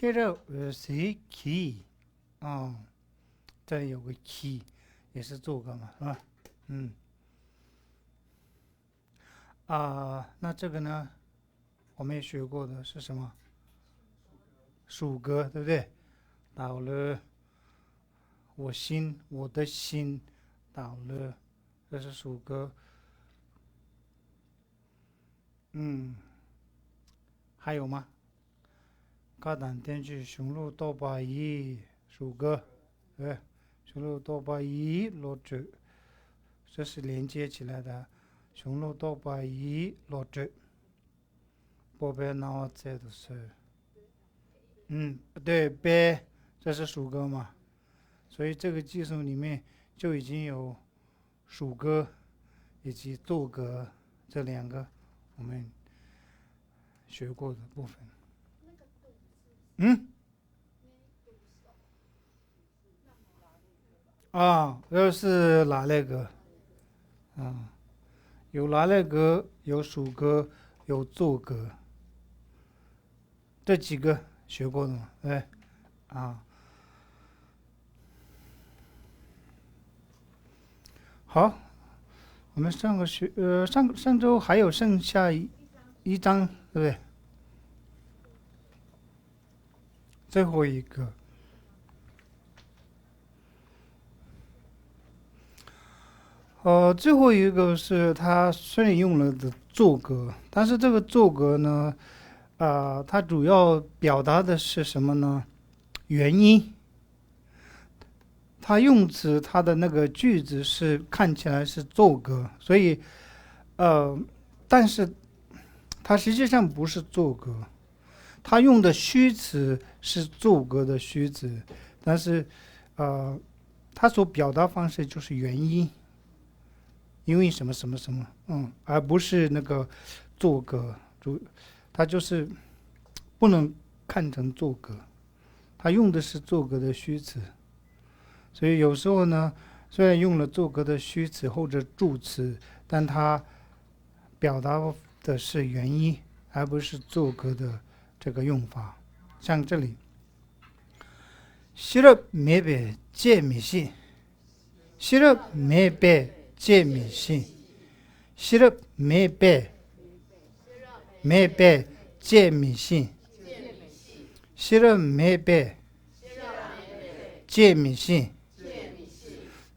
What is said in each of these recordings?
Hero是 key 这里有个 key 也是做个嘛，是吧？那这个呢，我们也学过的是什么？属格，对不对？到了我的心到了，这是属格。还有吗？高档电锯雄鹿多巴伊属格，对，雄鹿多巴伊落着，这是连接起来的。雄鹿多巴伊落着，波贝脑在的是，对，贝，这是属格嘛？所以这个技术里面就已经有属格以及做格这两个我们学过的部分。这是哪类格？有哪类格？有属格，有做格，这几个学过的吗？对，好，我们上周还有剩下一章，对不对？最后一个。最后一个是他虽然用了的做格，但是这个做格呢，它主要表达的是什么呢？原因。它用词，它的那个句子是看起来是做格，所以，但是它实际上不是做格，它用的虚词是做格的虚词，但是，它所表达方式就是原因。因为什么什么什么，而不是那个做格，它就是不能看成做格，它用的是做格的虚词，所以有时候呢，虽然用了做格的虚词或者助词，但它表达的是原因，而不是做格的这个用法。像这里，시럽 매배 재미시， 시럽 매배借米信，시럽 매배借米信，시럽 매배借米信。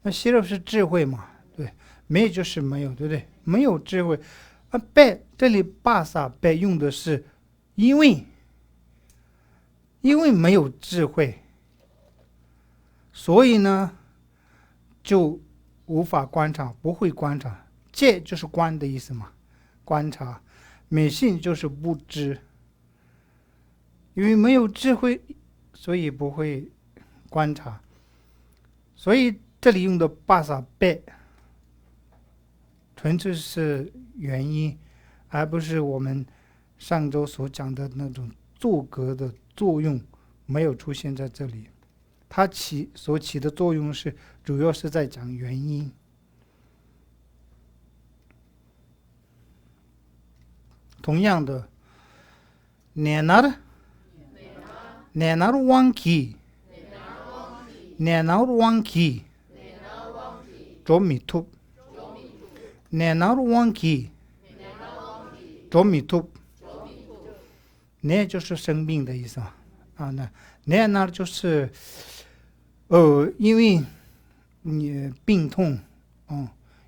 那시럽是智慧嘛？对，没就是没有，对不对？没有智慧。배这里바사 배用的是因为没有智慧，所以呢就无法观察，不会观察。戒就是观的意思嘛，观察。美信就是不知，因为没有智慧，所以不会观察。所以这里用的巴萨贝纯粹是原因，而不是我们上周所讲的那种做格的作用没有出现在这里。它所起的作用是主要是在讲原因。同样的，내 날 왕기 조미톱 내 날 왕기 조미톱 내就是生病的意思那내 날就是因为你病痛，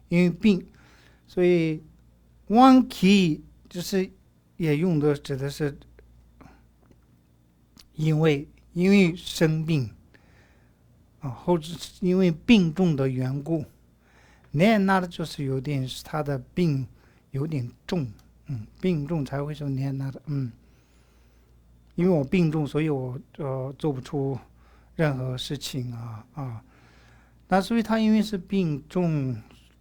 因为病，所以왕기就是也用的指的是因为生病或者是因为病重的缘故。내 날就是有点他的病有点重，病重才会说내 날。因为我病重，所以我做不出任何事情那所以他因为是病重，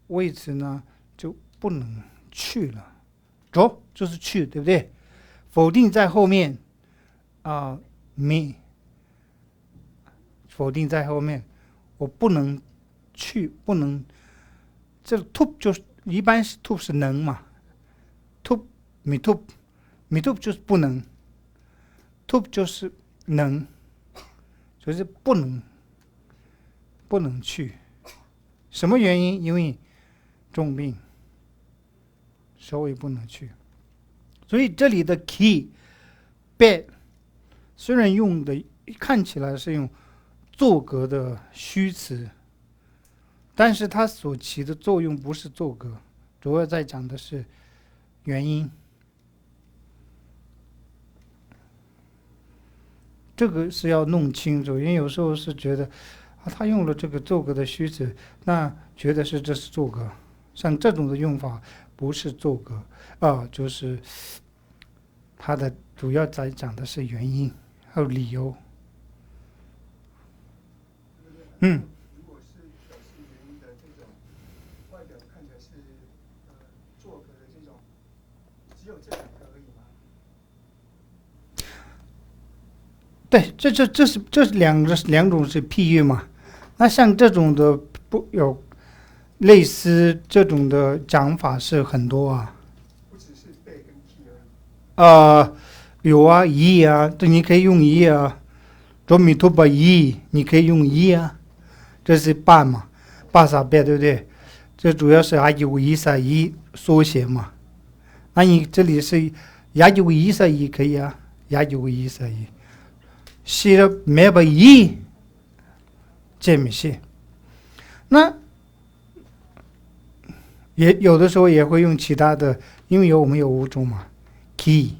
为此呢就不能去了。走就是去，对不对？否定在后面否定在后面，我不能去，不能。这突就是一般是突是能嘛，突米突就是不能，突就是能，就是不能去。什么原因？因为重病，所以不能去。所以这里的 key bed 虽然用的看起来是用作格的虚词，但是它所起的作用不是作格，主要在讲的是原因。这个是要弄清楚，因为有时候是觉得他用了这个作格的虚词，那觉得这是作格，像这种的用法不是作格就是它的主要在讲的是原因还有理由。嗯，如果是表示原因的这种外表看起来是作格的这种，只有这两个而已吗？对，这是两种是譬喻嘛。那像这种的不有类似这种的讲法是很多啊。不只是背跟 key 而已。有啊，一啊，这你可以用一啊。卓米托巴一，你可以用一啊。这是巴嘛，巴萨贝对不对？这主要是阿有一撒一缩写嘛。那你这里是亚有一撒一可以啊，亚有一撒一。写了没把一见没写？那也有的时候也会用其他的，因为我们有5种嘛 ，key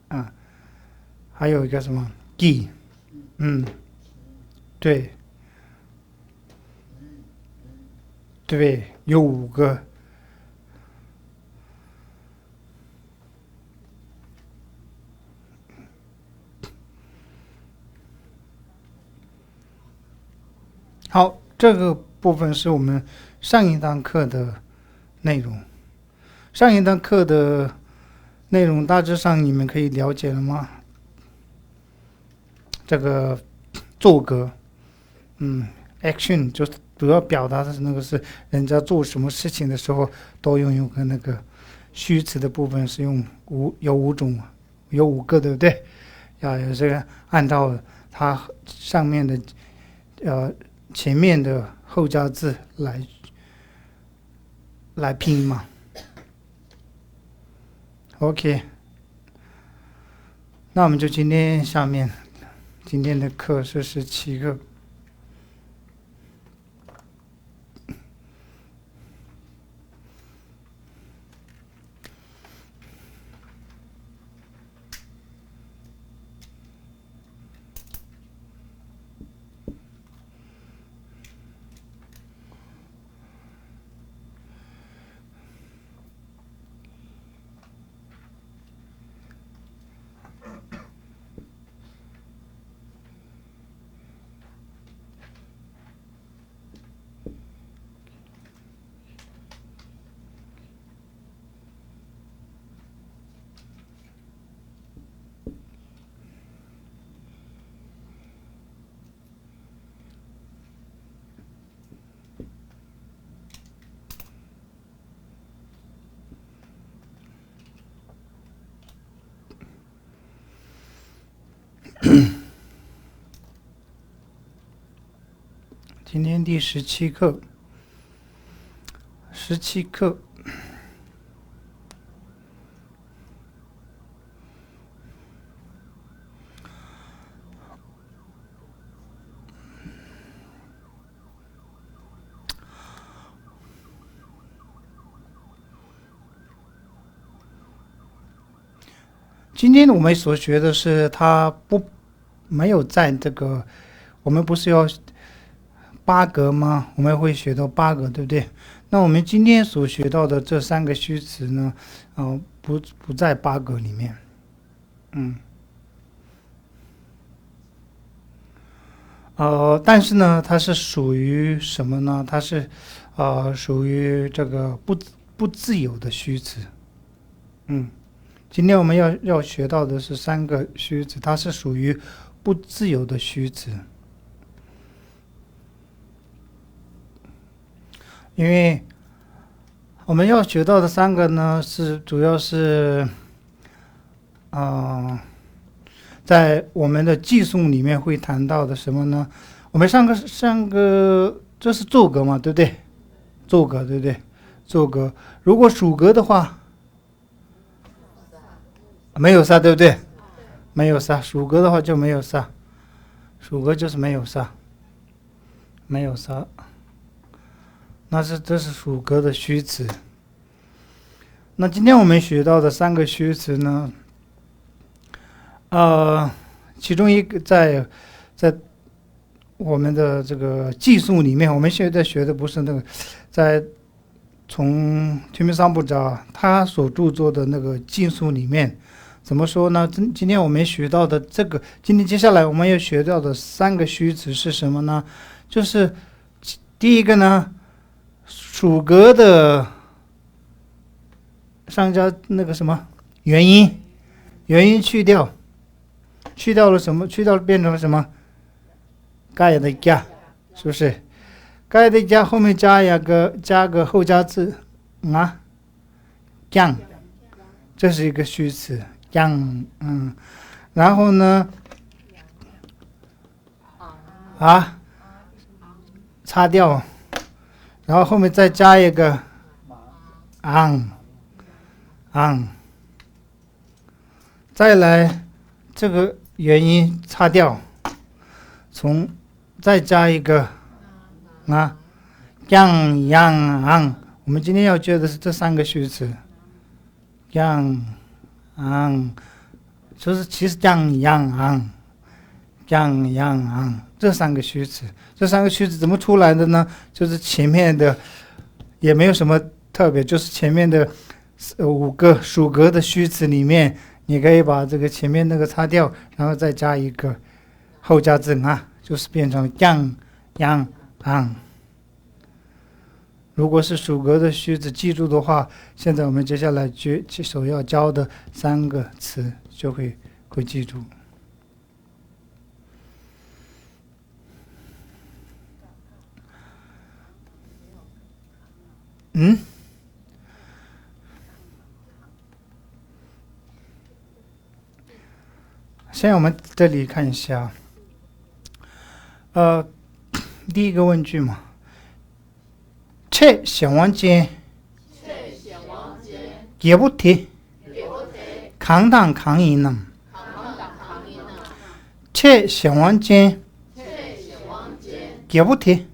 啊，还有一个什么 key， 对，对，有5个。好，这个部分是我们上一堂课的内容。上一堂课的内容大致上你们可以了解了吗？这个作格，action 就主要表达的是那个是人家做什么事情的时候都用个那个虚词的部分是有5种，有5个，对不对？要有这个按照它上面的前面的后加字来拼嘛。OK， 那我们就今天的课是17个。今天第17课，17课。今天我们所学的是它没有在这个，我们不是要8格吗？我们会学到8格，对不对？那我们今天所学到的这3个虚词呢，不在8格里面。但是呢，它是属于什么呢？它是属于这个不自由的虚词。今天我们要学到的是3个虚词，它是属于不自由的虚词。因为我们要学到的3个呢，主要是在我们的寄送里面会谈到的什么呢？我们上个这是奏格嘛，对不对？奏格对不对？奏格，如果属格的话，没有煞，对不对？没有煞，属格的话就没有煞，属格就是没有煞，没有煞。这是属格的虚词。那今天我们学到的3个虚词呢，其中一个在我们的这个寄送里面，我们现在学的不是那个，在从天明桑布扎他所著作的那个寄送里面，怎么说呢？今天我们学到的这个，今天接下来我们要学到的3个虚词是什么呢？就是第一个呢，属格的上加那个什么元音去掉了什么？去掉变成了什么？盖的加，是不是？盖的加后面加个后加字啊，降，这是一个虚词，降，然后呢，擦掉，然后后面再加一个昂，再来这个元音擦掉，再加一个降阳昂。我们今天要学的是这3个虚词，降昂，就是其实降阳昂，这3个虚词。这3个虚词怎么出来的呢？就是前面的也没有什么特别，就是前面的5个属格的虚词里面，你可以把这个前面那个擦掉，然后再加一个后加字就是变成降阳昂。如果是属格的虚词记住的话，现在我们接下来所要教的3个词就会记住。现在我们这里看一下，第一个问句嘛，切显王间，也不提，扛当扛赢呢？切显王间，也不提，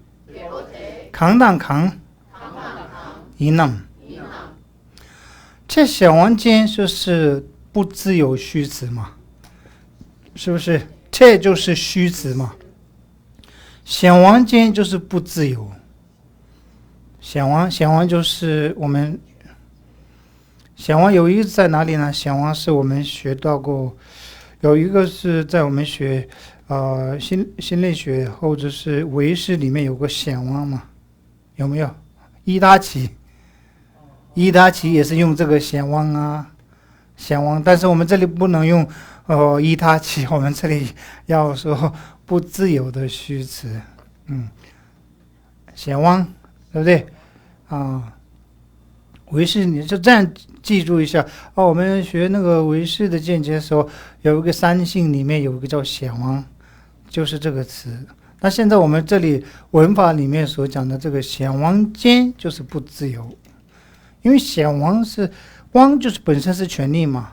扛当扛赢呢？切显王间就是不自由虚词嘛，是不是？切就是虚词嘛，显王间就是不自由。显王就是我们显王有一个在哪里呢？显王是我们学到过，有一个是在我们学心类学或者是唯识里面有个显王嘛，有没有？伊达奇也是用这个显王但是我们这里不能用伊达奇，我们这里要说不自由的虚词，显王，对不对？唯识你就这样记住一下我们学那个唯识的见解的时候，有一个三性里面有一个叫显王，就是这个词。那现在我们这里文法里面所讲的这个显王间就是不自由，因为显王是王就是本身是权利嘛，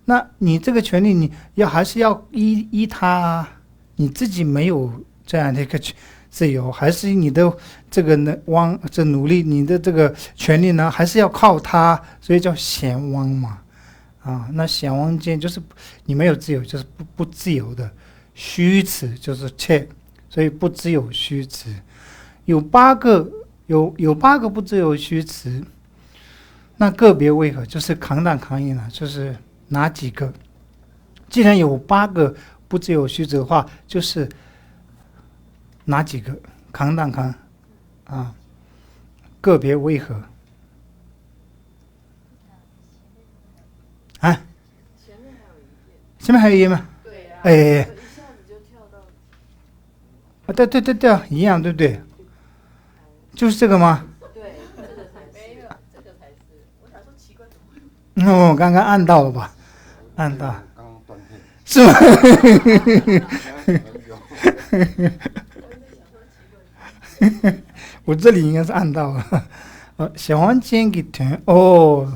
那你这个权利你还是要依他，你自己没有这样的一个自由，还是你的这个这努力，你的这个权利呢，还是要靠他，所以叫显王嘛，那显王间就是你没有自由，就是不自由的虚词，就是切，所以不自由虚词有8个不自由虚词，那个别为何？就是扛当扛赢了，就是哪几个？既然有8个不自由虚词的话，就是哪几个？扛当扛个别为何？前面还有一页吗？对一下子就跳到对，一样，对不对？就是这个吗？对，这个才没有，这个才是。我想说奇怪，怎么会？我刚刚按到了吧？按到。是吗？我这里应该是按到了。喜欢煎给团哦。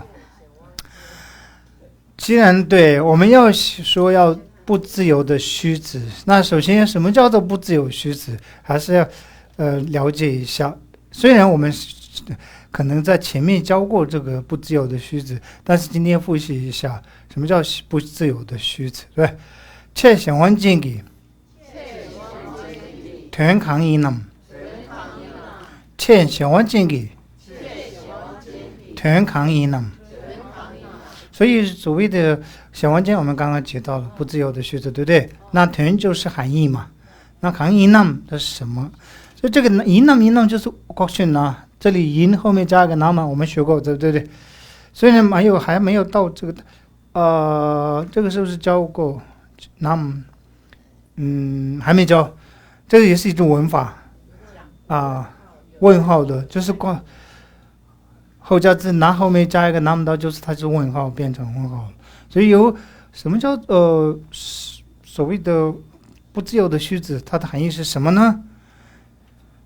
既然对我们要说要不自由的虚指，那首先什么叫做不自由虚指，还是要了解一下。虽然我们可能在前面教过这个不自由的虚指，但是今天复习一下什么叫不自由的虚指，对吧？切喜欢煎给团扛一呢，切喜欢煎给团扛一呢。所以所谓的小环境我们刚刚提到了不自由的虚指，对不对？那团就是含义嘛，那扛一呢这是什么？所以这个一呢就是国训啊，这里音后面加一个 nam， 我们学过，对不对？虽然还没有到这个这个是不是教过 nam？ 还没教。这个也是一种文法问号的，就是后加字拿后面加一个 nam 到，就是它是问号变成问号了。所以有什么叫所谓的不自由的虚指，它的含义是什么呢？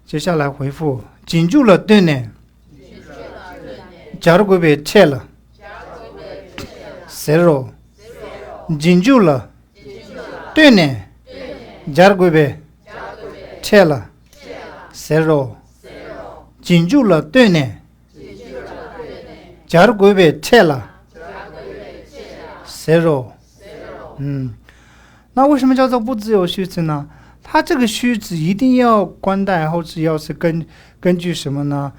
接下来回复紧住了对呢，假如被切了 zero， 紧住了对呢，假如被切了 zero， 紧住了对呢，假如被切了 zero。 那为什么叫做不自由虚指呢？它这个虚指一定要冠带后置，要是根据什么呢？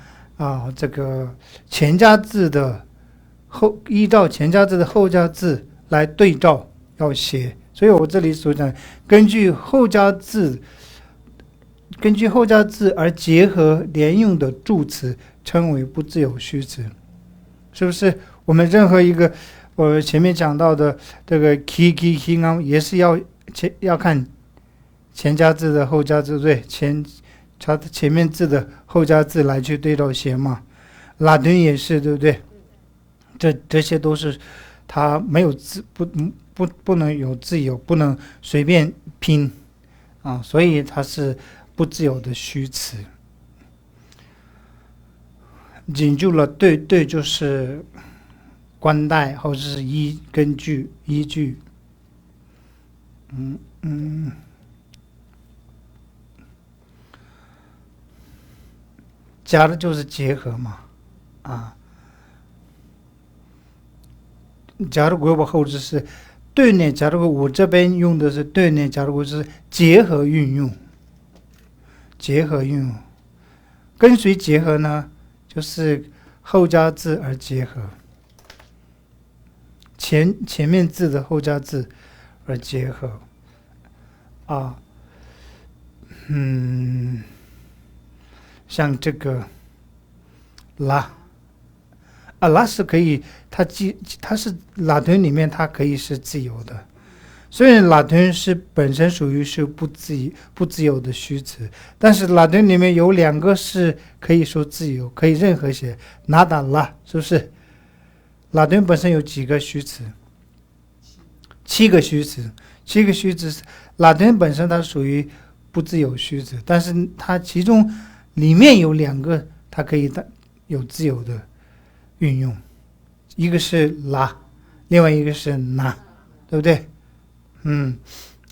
这个前加字的依照前加字的后加字来对照要写。所以我这里所讲，根据后加字而结合连用的助词称为不自由虚指，是不是？我们任何一个我前面讲到的这个 ki 啊，也是要看前加字的后加字，对，前面字的后加字来去对照写嘛。拉顿也是，对不对？这些都是它没有不能有自由，不能随便拼所以它是不自由的虚词。紧住了对就是冠带或者是根据依据。加的就是结合嘛假如我后置是对呢，假如我这边用的是对呢，假如我是结合运用，跟谁结合呢？就是后加字而结合，前面字的后加字而结合像这个拉拉是可以，它是拉顿里面它可以是自由的。虽然拉顿是本身属于是不自由的虚词，但是拉顿里面有两个是可以说自由，可以任何写，拿打拉，是不是？拉顿本身有几个虚词？7个虚词。拉顿本身它属于不自由虚词，但是它其中里面有两个它可以有自由的运用，一个是拉，另外一个是拿，对不对？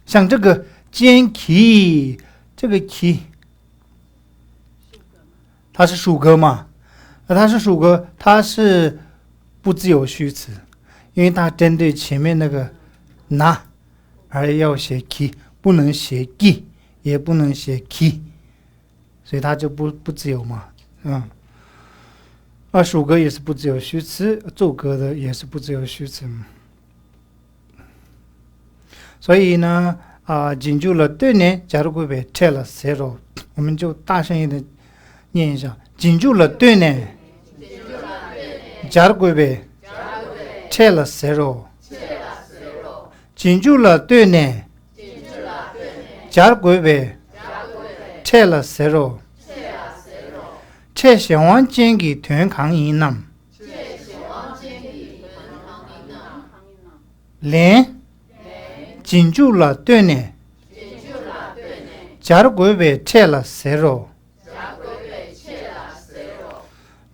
像这个尖 key， 这个 key 它是属格嘛？它是属格，它是不自由虚词，因为它针对前面那个拿而要写 key， 不能写 gi， 也不能写 key， 所以它就不自由嘛。属格也是不自由虚词，奏格的也是不自由虚词。所以呢紧住了对呢，假如被切了 zero， 我们就大声一点念一下，紧住了对呢，假如被切了 zero， 紧住了对呢，假如被切了 zero， 切想往前给团扛一呢，连紧住了对呢，假如鬼被切了谁肉？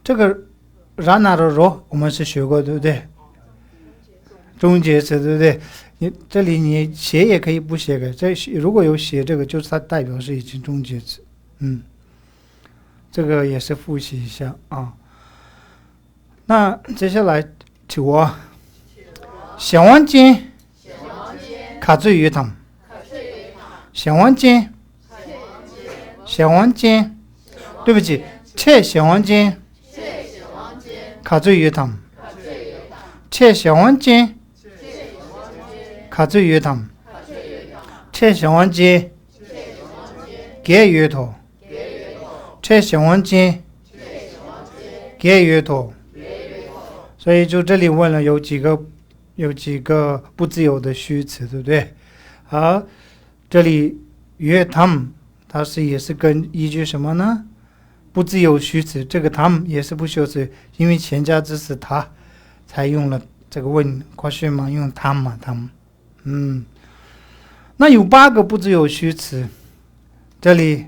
这个然那的肉我们是学过，对不对？终结词，对不对？你这里你写也可以不写的，这如果有写这个，就是它代表是已经终结词。这个也是复习一下啊。那接下来我想完间卡住鱼汤，想完间对不起，切想完间卡住鱼汤，切想完间卡住鱼汤，切想完间给鱼头，切想完间给鱼头。所以就这里问了有几个不自由的虚词，对不对？好，这里约他们它也是跟依据什么呢？不自由虚词，这个他们也是不修辞，因为前加之词他才用了这个问过去嘛，用他们。那有8个不自由虚词，这里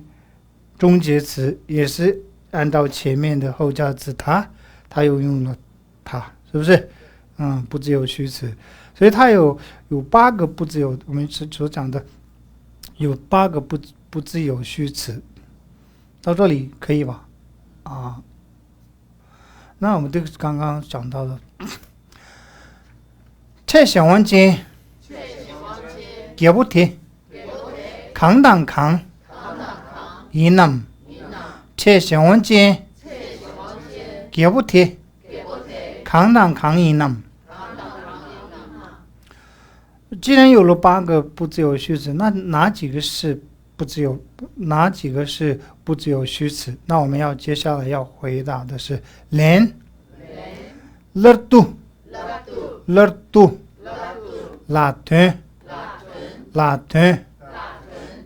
终结词也是按照前面的后加词他又用了他，是不是？不自由虚词，所以它有8个不自由，我们所讲的有8个不自由虚词，到这里可以吧？那我们这个刚刚讲到的，切想完间，给不提，扛当扛，一nam切想完间，给不提，扛当扛一nam既然有了8个不自由虚词，那哪几个是不自由？哪几个是不自由虚词？那我们接下来要回答的是连、lertu、latin、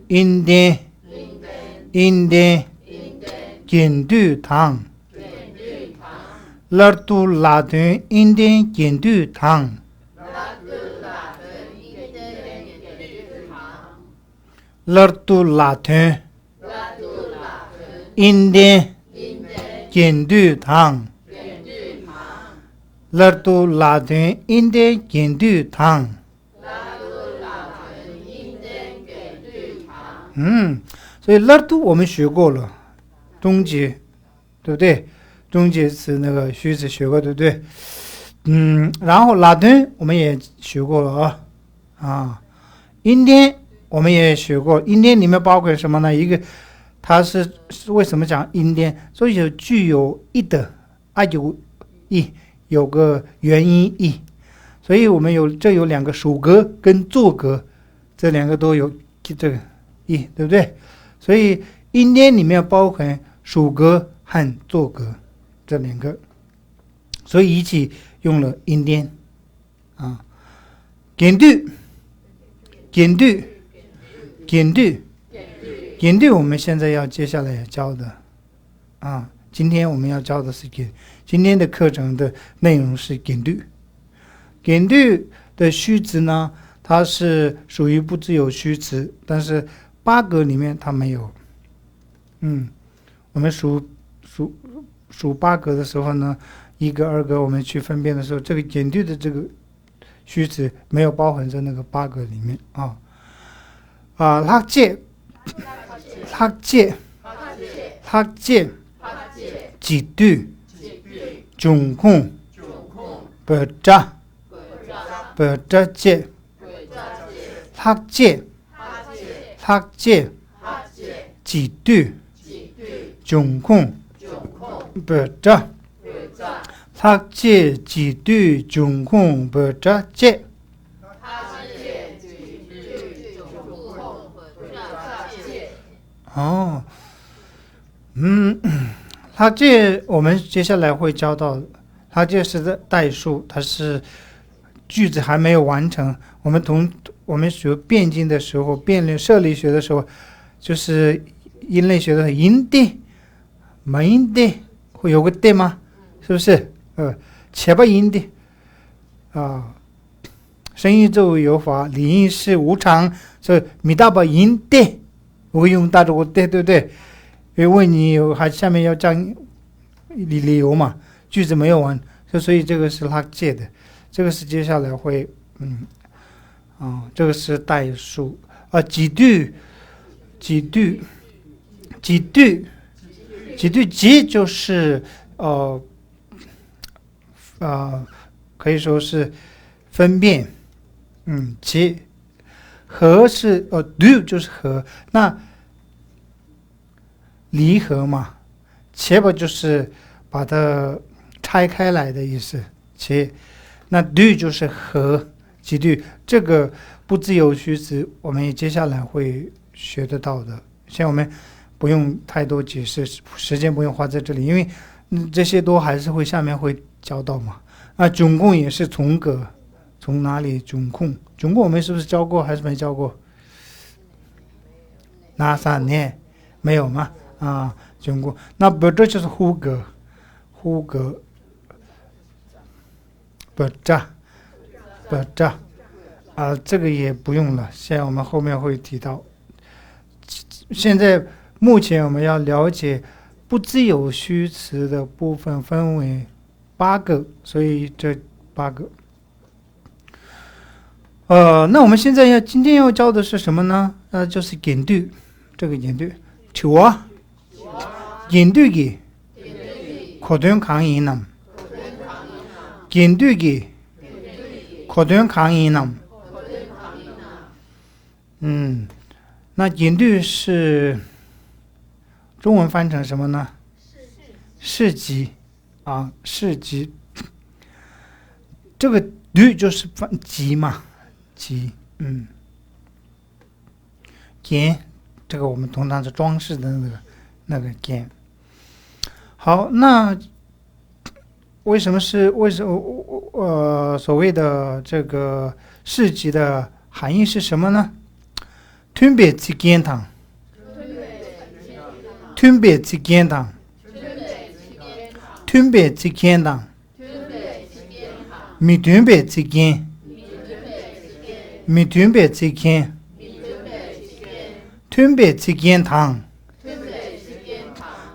inden、紧度汤、lertu、latin、inden、紧度汤。lertu latin inden 紧度汤 lertu latin inden 紧度汤所以 lertu 我们学过了，终结，对不对？终结词那个虚词学过，对不对？然后 latin 我们也学过了inden我们也学过，阴颠里面包括什么呢？一个，它是为什么讲阴颠？所以具有一的有一，有个元音一，所以我们有2个属格跟作格，这2个都有这个一，对不对？所以阴颠里面包含属格和作格这2个，所以一起用了阴颠紧度我们现在要接下来教的今天我们要教的是今天的课程的内容是紧度的虚词呢，它是属于不自由虚词，但是8个里面它没有我们数8个的时候呢，1个2个我们去分辨的时候，这个紧度的这个虚词没有包含在那个8个里面학제 지두 중콩 버자제 학제 지두 중콩 버자 학제 지두 중콩 버자제它这我们接下来会教到，它这是代数，它是句子还没有完成。我们学辩经的时候，辩论社理学的时候，就是音类学的音的、没音的，会有个的吗？是不是？切巴音的声音作为有法，理应是无常，所以米大把音的，我用大着我的，对不对？因为你有还下面要讲理由嘛，句子没有完，所以这个是拉借的，这个是接下来会这个是代数啊，几对几就是可以说是分辨，几和是对就是和，那离合嘛，切不就是把它拆开来的意思，切，那对就是和，几对，这个不自由虚词，我们也接下来会学得到的。现在我们不用太多解释，时间不用花在这里，因为这些都还是会下面会教到嘛。总共也是从个，从哪里总共我们是不是教过还是没教过？哪3年没有吗？总共那不这就是呼格不这这个也不用了，现在我们后面会提到。现在目前我们要了解不自由虚词的部分分为8个，所以这8个。那我们现在今天要教的是什么呢？就是引对，这个引对，引对给可端抗议呢，引对给可端抗议呢。那引对是中文翻成什么呢？市集市集。这个对就是翻集嘛，集，笺，这个我们通常是装饰的那个笺。好，那为什么所谓的这个市集的含义是什么呢？分别之间堂，分别之间堂，分别之间堂，米分别之间，米分别之间，分别之间堂，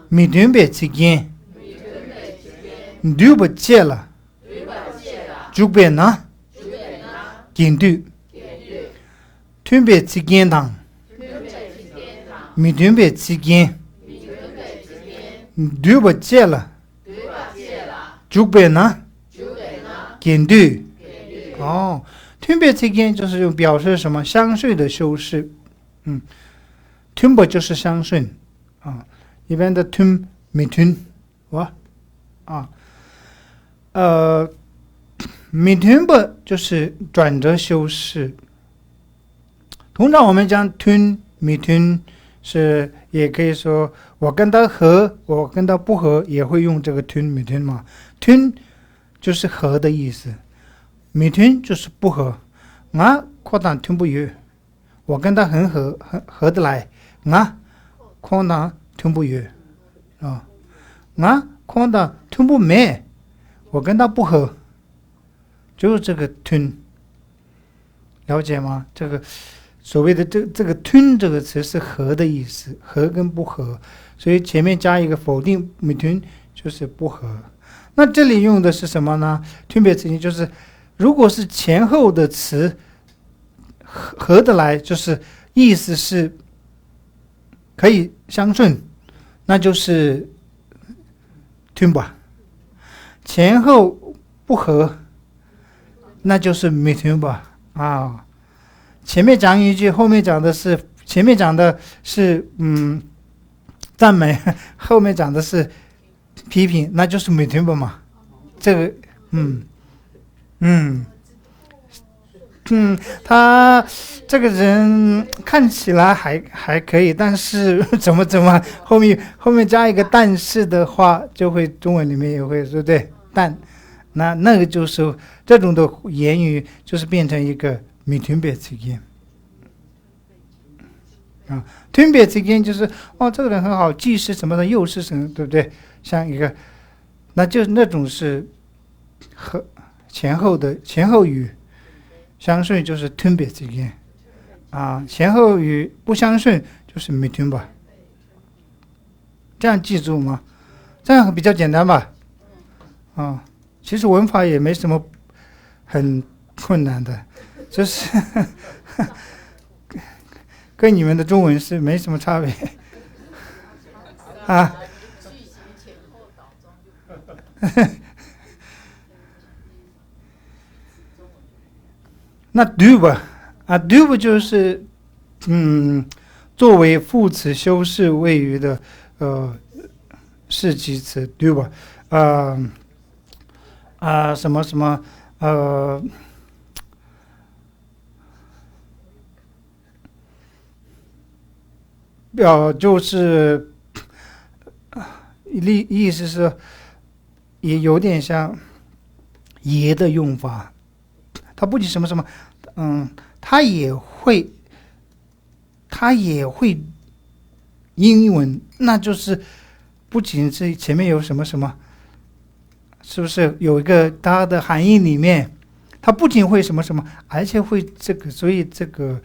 米分别之间，对不起了，就别呢，引对。分别之间堂，米分别之间，对不起了，就别呢，引对。分别之间就是用表示什么相顺的修饰，分别就是相顺一般的分米分米分别就是转折修饰。通常我们讲吞米吞是也可以说我跟他合，我跟他不合，也会用这个吞米吞嘛。吞就是合的意思，米吞就是不合。可能吞不约，我跟他很合得来，可能吞不约可能吞不美，我跟他不合，就是这个吞，了解吗？这个所谓的这个吞这个词是合的意思，合跟不合，所以前面加一个否定，米吞就是不合。那这里用的是什么呢？吞别之间就是如果是前后的词合得来，就是意思是可以相顺，那就是吞吧。前后不合，那就是米吞吧前面讲一句，后面讲的是前面讲的是赞美，后面讲的是批评，那就是米吞吧嘛。这个他这个人看起来还可以，但是怎么后面加一个但是的话，就会中文里面也会说对，但那个就是这种的言语就是变成一个米吞别之间吞别之间就是这个人很好，既是什么的又是什么，对不对？像一个那就那种是和前后语相顺就是吞别之间啊，前后语不相顺就是没吞吧。这样记住吗？这样比较简单吧？啊，其实文法也没什么很困难的，就是跟你们的中文是没什么差别啊。那 do 吧，啊 do 就是作为副词修饰谓语的是集词 do 吧，什么什么就是意思是也有点像也的用法，它不仅什么什么，它也会英文，那就是不仅是前面有什么什么，是不是有一个它的含义里面，它不仅会什么什么，而且会这个，所以这个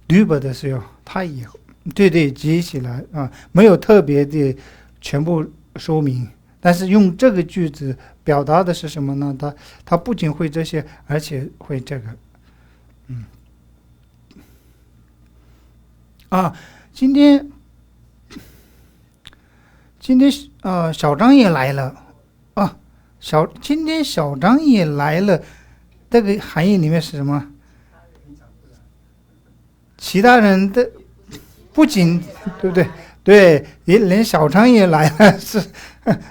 do 的时候，它也对记起来啊，没有特别的全部说明，但是用这个句子表达的是什么呢？它不仅会这些，而且会这个，今天小张也来了啊，今天小张也来了，这个含义里面是什么？其他人的不仅对不对？对，连小张也来了，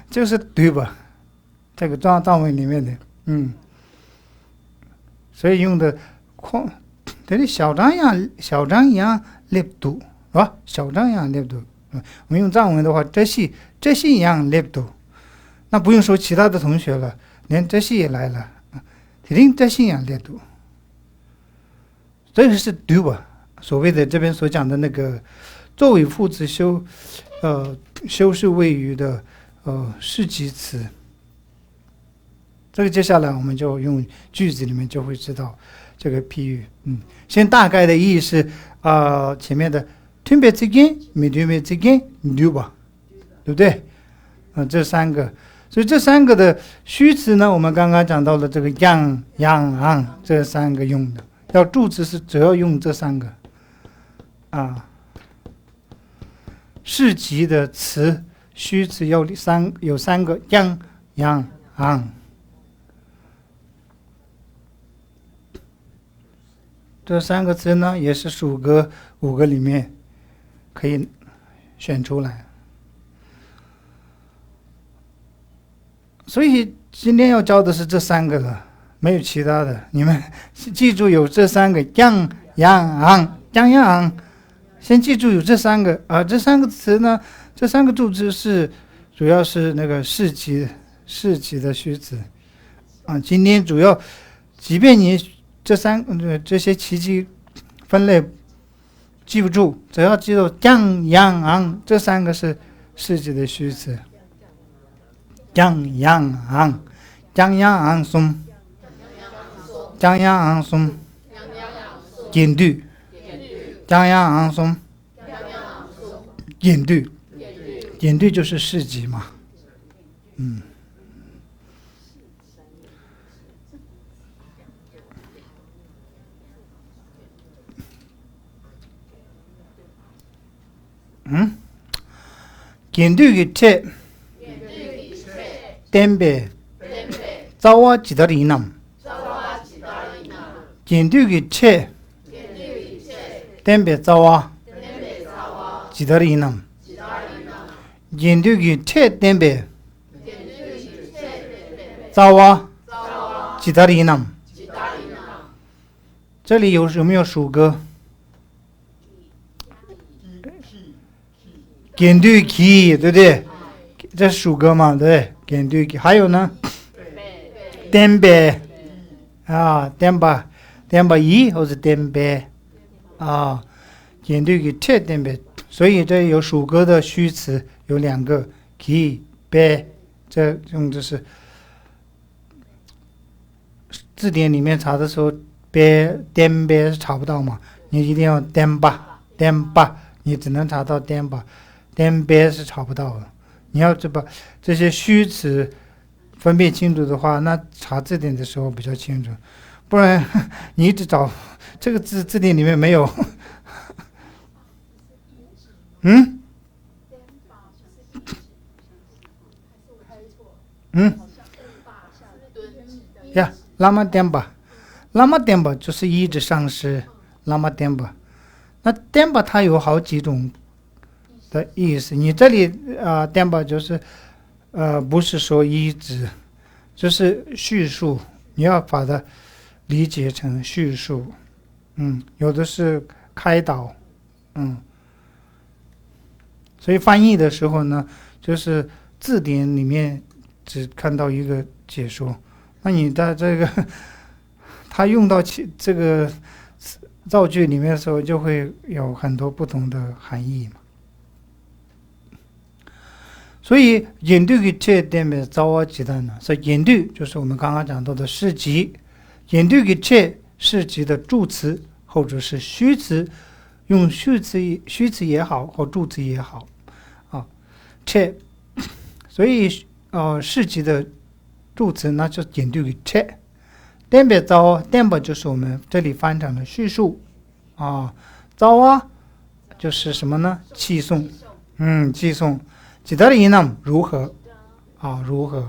就是对吧？这个章文里面的，所以用的这里小张一样列读是吧？小张一样列读，我们用藏文的话，这些一样列读，那不用说其他的同学了，连这些也来了，肯定这些一样列读，这个是对吧？所谓的这边所讲的那个作为副词修饰谓语的是集词，这个接下来我们就用句子里面就会知道这个譬喻。先大概的意思前面的吞别之间、没吞别之间，对吧？对不对？这三个，所以这三个的虚词呢，我们刚刚讲到了这个样、昂这三个用的，要助词是只要用这三个是集的词虚词有三个样、昂。这三个词呢，也是属格5个里面可以选出来。所以今天要教的是这三个了，没有其他的。你们记住有这三个样、昂，先记住有这三个这三个词呢，这三个助词主要是那个是集的虚词今天主要，即便你这些奇迹分类记不住，只要记住样、昂这三个是世集的虚词。样、昂松，引对，样、昂松，引对就是世集嘛。引对的切댐베 자와 지다리남 겐두기 채 댐베 자와 지다리남 겐두기 채 댐베 자와 지다리남 这里有没有属格겐두기 对不对？这是属格嘛？对。还有呢，댐베 댐바 이或者댐베 겐두기 채 댐베，所以这有属格的虚词有2个 기 베，这用的是字典里面查的时候颠别是查不到嘛，你一定要颠吧，你只能查到颠吧，颠别是查不到的。你要把这些虚词分辨清楚的话，那查字典的时候比较清楚，不然你一直找这个字典里面没有。呀，拉玛颠吧就是一直上师，拉玛颠吧。那颠吧它有好几种的意思，你这里颠吧就是不是说一直，就是叙述，你要把它理解成叙述。有的是开导，所以翻译的时候呢，就是字典里面只看到一个解说，那你在这个他用到这个造句里面的时候，就会有很多不同的含义嘛。所以引对给切点的造啊鸡蛋呢，所以引对就是我们刚刚讲到的事迹，引对给切事迹的助词或者是虚词，用虚词也好，或助词也好啊，切，所以事迹的助词那就引对给切。点别造，点别就是我们这里翻成的叙述啊，造啊就是什么呢？寄送，寄送。几道的音呢？如何啊？如何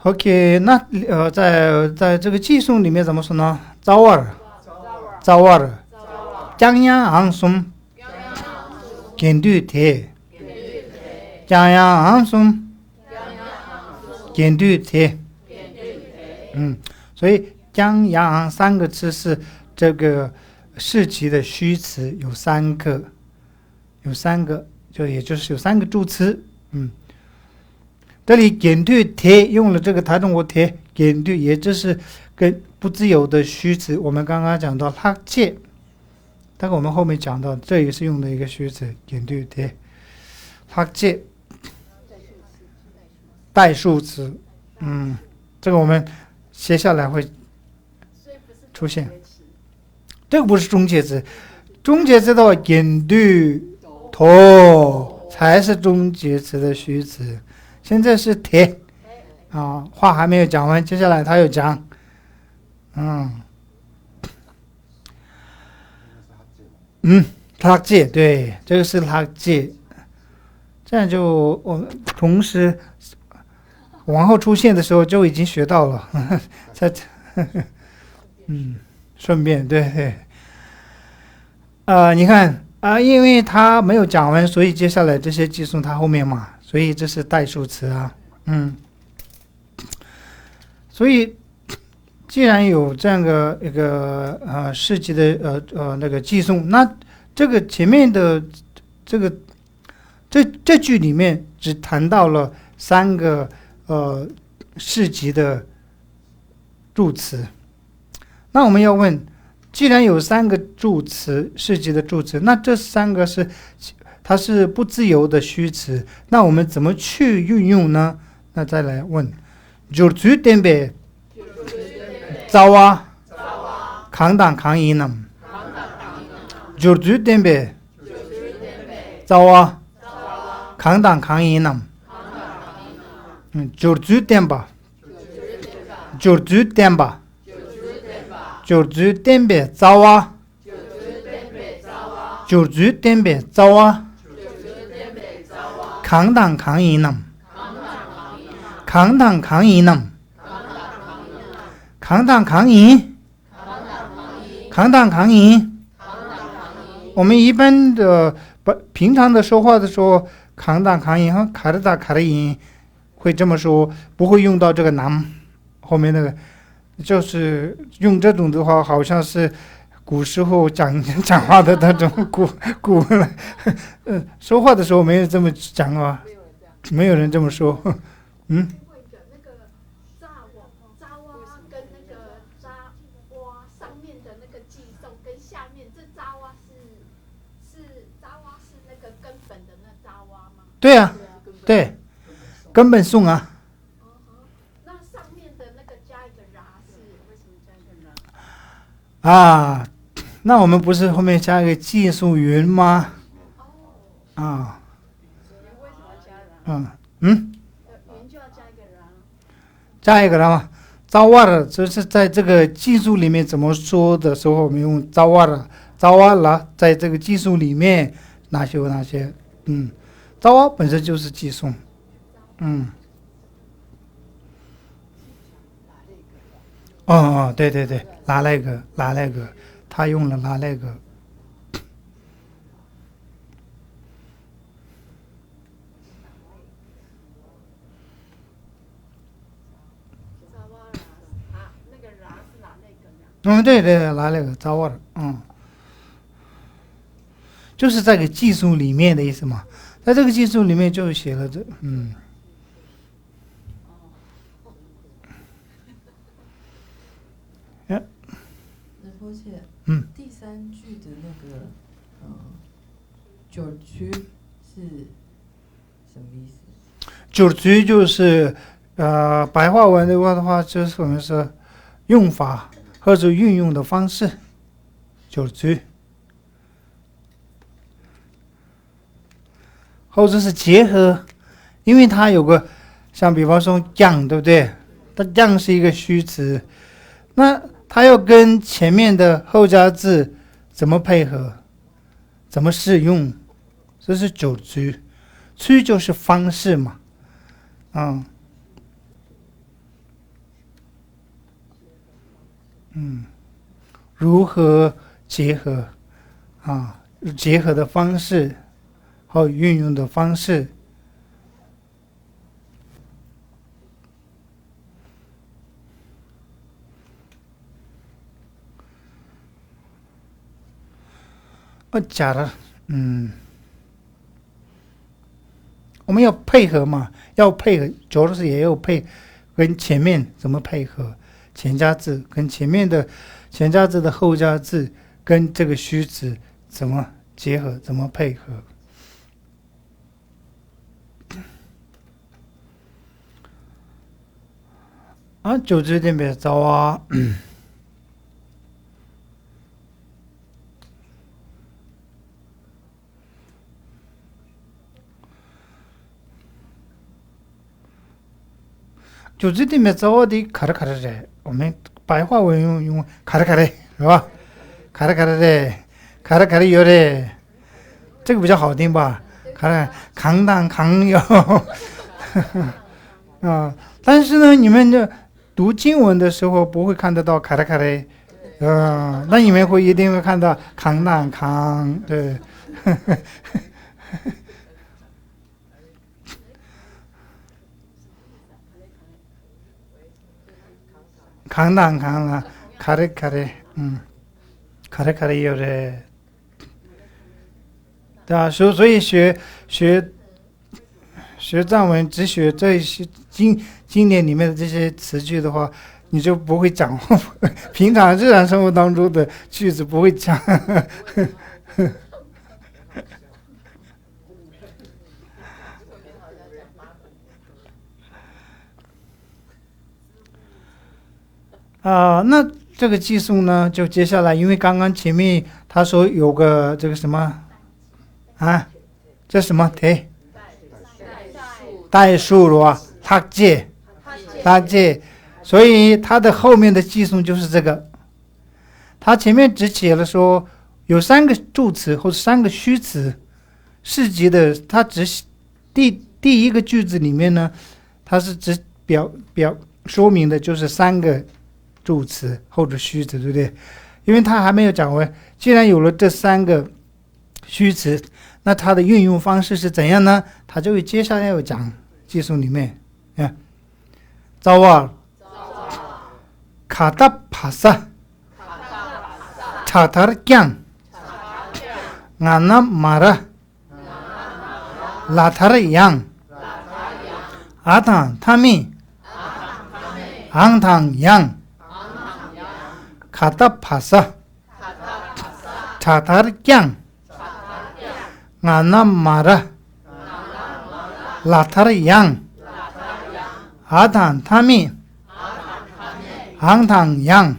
？OK， 那在这个寄送里面怎么说呢？造儿，江阳昂松，根据贴，江阳昂松，根据贴，所以江阳三个字是这个事迹的虚词，有三个，就也就是有三个助词。这里根据贴用了这个台中国贴，根据也就是跟不自由的虚词。我们刚刚讲到학제，但是我们后面讲到，这也是用的一个虚词，根据贴，학제代数词。这个我们接下来会出现。这个不是终结词，终结词的话，根据头才是终结词的虚词。现在是贴话还没有讲完，接下来他又讲，학제对，这个是학제，这样就我们同时往后出现的时候就已经学到了，顺便对，你看因为他没有讲完，所以接下来这些寄送他后面嘛，所以这是代数词啊，所以既然有这样一个事迹的那个寄送，那这个前面的这句里面只谈到了三个事迹的助词。那我们要问，既然有三个助词，事迹的助词，那这三个它是不自由的虚词，那我们怎么去运用呢？那再来问，줄줄 땜베 자와 강당 강인함 줄줄 땜베 자와 강당 강인함 줄줄 땜바 줄줄 땜바 줄줄 땜베 자와 줄줄 땜베 자와 강당 강인함 강당 강인함 강당 강인 강당 강인我们一般的平常的说话的时候，강당 강인和가르다 가르인会这么说，不会用到这个男后面那个，就是用这种的话，好像是古时候讲话的那种古说话的时候没人这么讲啊，没有人这么说，对啊，对，根本送啊。啊，那我们不是后面加一个技术云吗？啊，为什么加然？云就要加一个然。加一个了吗？扎瓦了，这是在这个技术里面怎么说的时候，我们用扎瓦了，扎瓦了，在这个技术里面哪些有哪些？扎瓦本身就是技术，对对对，拿那个，他用了拿那个。那个然是哪那个呢？对对，拿那个扎瓦了，就是这个技术里面的意思嘛，在这个技术里面就写了这，那抱歉，第三句的那个九区是什么意思？九局就是白话文的话就是我们说用法或者运用的方式，九局，或者是结合，因为它有个像比方说将，对不对？它将是一个虚词，那它要跟前面的后加字怎么配合，怎么适用，这是九局。区就是方式嘛，如何结合结合的方式和运用的方式。假的，我们要配合嘛，要配合，主要是也要跟前面怎么配合，前加字跟前面的前加字的后加字跟这个虚词怎么结合，怎么配合。九字点别糟啊。九字里面糟的卡的的，我们白话文用卡的是吧？卡的有的，这个比较好听吧？卡的扛当扛有但是呢，你们这读经文的时候不会看得到卡的那你们一定会看到扛当扛，对。扛当扛啊，卡的，卡的有的，对啊，所以学藏文，只学这些经典里面的这些词句的话，你就不会讲，平常日常生活当中的句子不会讲。那这个技术呢，就接下来，因为刚刚前面他说有个这个什么这什么代数了吧？他借，所以它的后面的技术就是这个。他前面只写了说有3个助词或者3个虚词，市级的，他只第一个句子里面呢，它是只说明的就是3个助词或者虚词，对不对？因为他还没有讲完，既然有了这3个虚词，那它的运用方式是怎样呢？他就会接下来要讲技术里面，糟啊，卡达帕萨，查塔尔姜，安那马拉，拉塔尔羊，阿汤他米，昂汤羊。卡达帕萨，查塔尔姜，安那马拉，拉塔尔羊，阿汤他米，昂汤羊。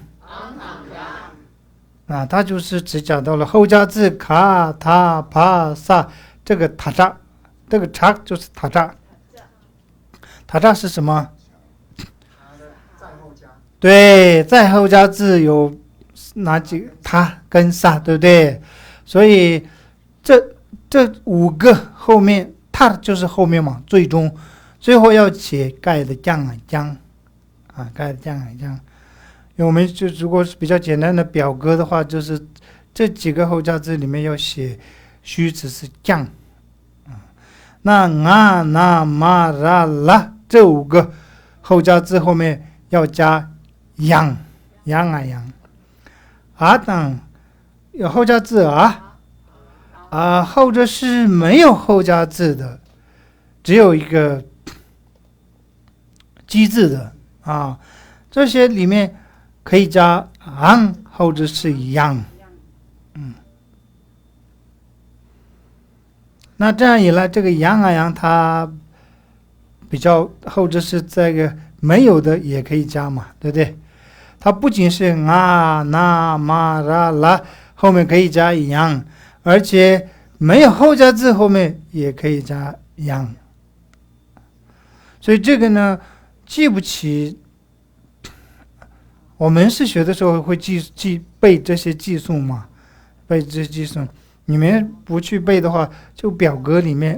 啊，他就是只讲到了后加字卡塔帕萨这个塔扎，这个查就是塔扎。塔扎是什么？在后加。对，在后加字有哪几个？塔跟萨，对不对？所以这5个后面，塔就是后面嘛，最后要写盖的将啊将啊，盖的将啊将。因为我们就如果是比较简单的表格的话，就是这几个后加字里面要写虚词是将啊。那啊那嘛啦啦这5个后加字后面要加yang yang啊yang。啊当有后加字啊，后者是没有后加字的，只有一个基字的啊。这些里面可以加昂，后者是yang。那这样一来，这个yang啊yang它比较后者是这个没有的也可以加嘛，对不对？它不仅是啊那嘛啦啦后面可以加yang，而且没有后加字后面也可以加yang。所以这个呢，记不起。我们是学的时候会背这些计数嘛，背这些计数。你们不去背的话，就表格里面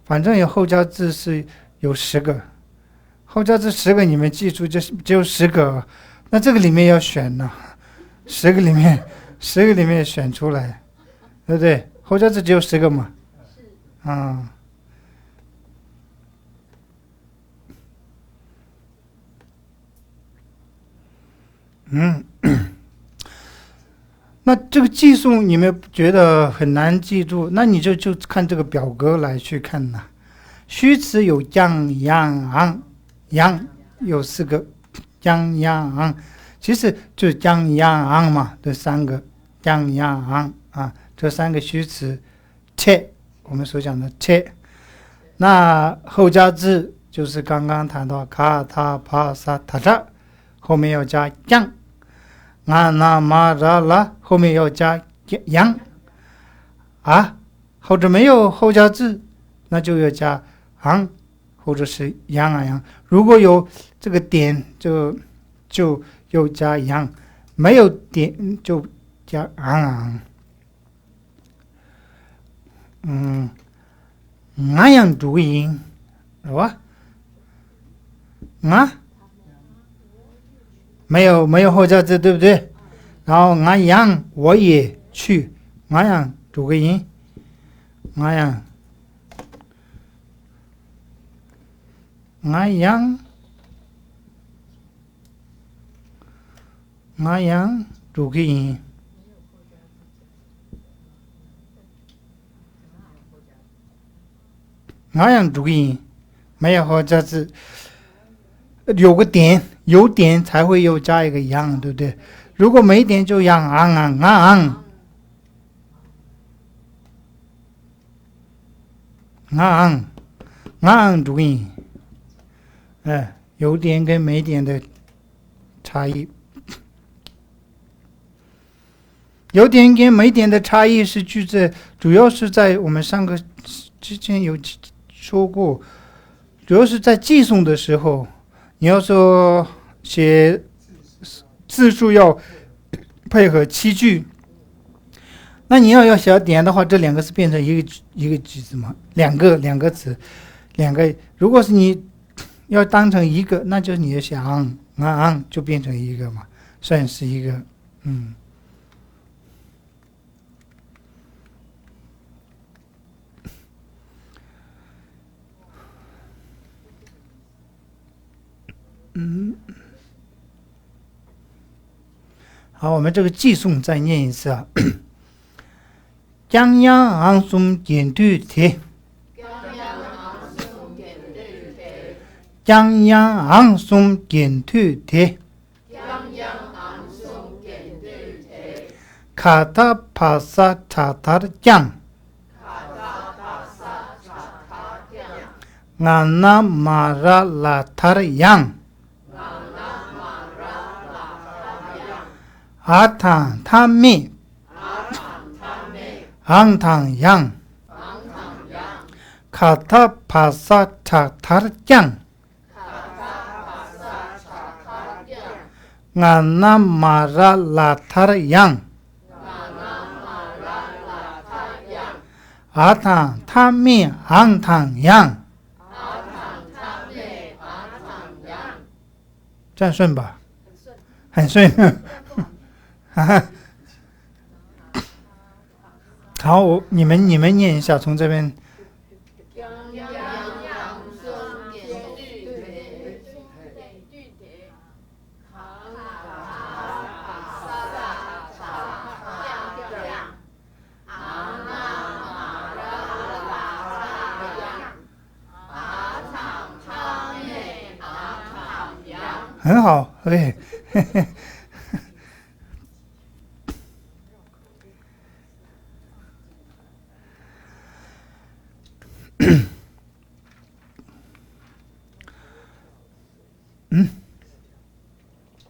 反正有后加字是有10个，后加字10个，你们记住就是只有10个，那这个里面要选呢，10个里面选出来，对不对？后加字只有10个嘛，那这个计数你们觉得很难记住，那你就看这个表格来去看呐。虚词有将、yang、昂，yang有4个，将、yang、昂，其实就是将、yang、昂嘛，这3个将、yang、昂啊，这3个虚词，切我们所讲的切。那后加字就是刚刚谈到卡塔帕萨塔扎，后面要加将。啊那嘛啦啦后面要加yang啊，后者没有后加字，那就要加昂，或者是yang啊yang。如果有这个点就又加yang，没有点就加昂。那样读音是吧？没有后加字，对不对？然后俺样我也去，俺样读个音，俺样读个音。俺样读个音，没有后加字，有个点。有点才会又加一个yang，对不对？如果没点就yang读音，有点跟没点的差异。有点跟没点的差异是句子，主要是在我们上个之前有说过，主要是在寄送的时候。你要说写字数要配合七句，那你要写点的话，这2个是变成一个句子嘛？两个词，如果是你要当成一个，那就你要写昂就变成一个嘛，算是一个好，我们这个寄送再念一次啊。将央昂松点对贴，将央昂松点对贴，卡塔帕萨查塔的将，俺那马拉拉塔的样。阿汤他咪，昂汤扬，卡塔帕萨查塔江，俺那马拉拉塔扬，阿汤他咪昂汤扬，这样顺吧？很顺。好，你们念一下，从这边。很好，对。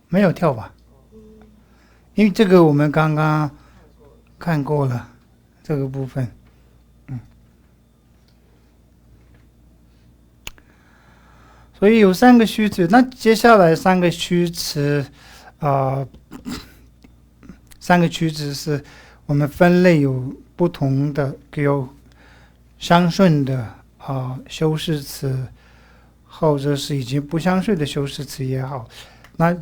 没有跳吧？因为这个我们刚刚看过了，这个部分。所以有3个虚词，那接下来3个虚词，3个虚词是我们分类有不同的，有相顺的修饰词，或者是已经不相顺的修饰词也好。那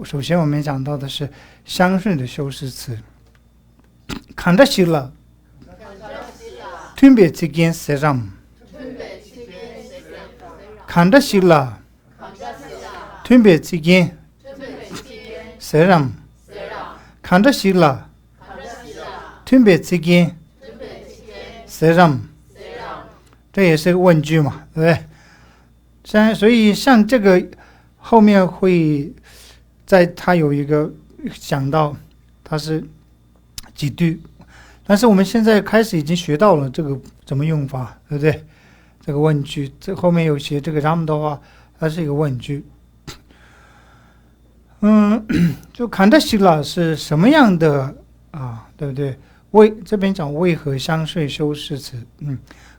首先我们讲到的是相顺的修饰词。看得起了，分别之间사람，看得起了，分别之间사람，看得起了，分别之间사람，这也是个问句嘛，对不对？所以像这个后面会它有一个讲到它是几句，但是我们现在开始已经学到了这个怎么用法，对不对？这个问句，这后面有写这个람的话，它是一个问句。就看得起了是什么样的对不对？这边讲为何相顺修饰词，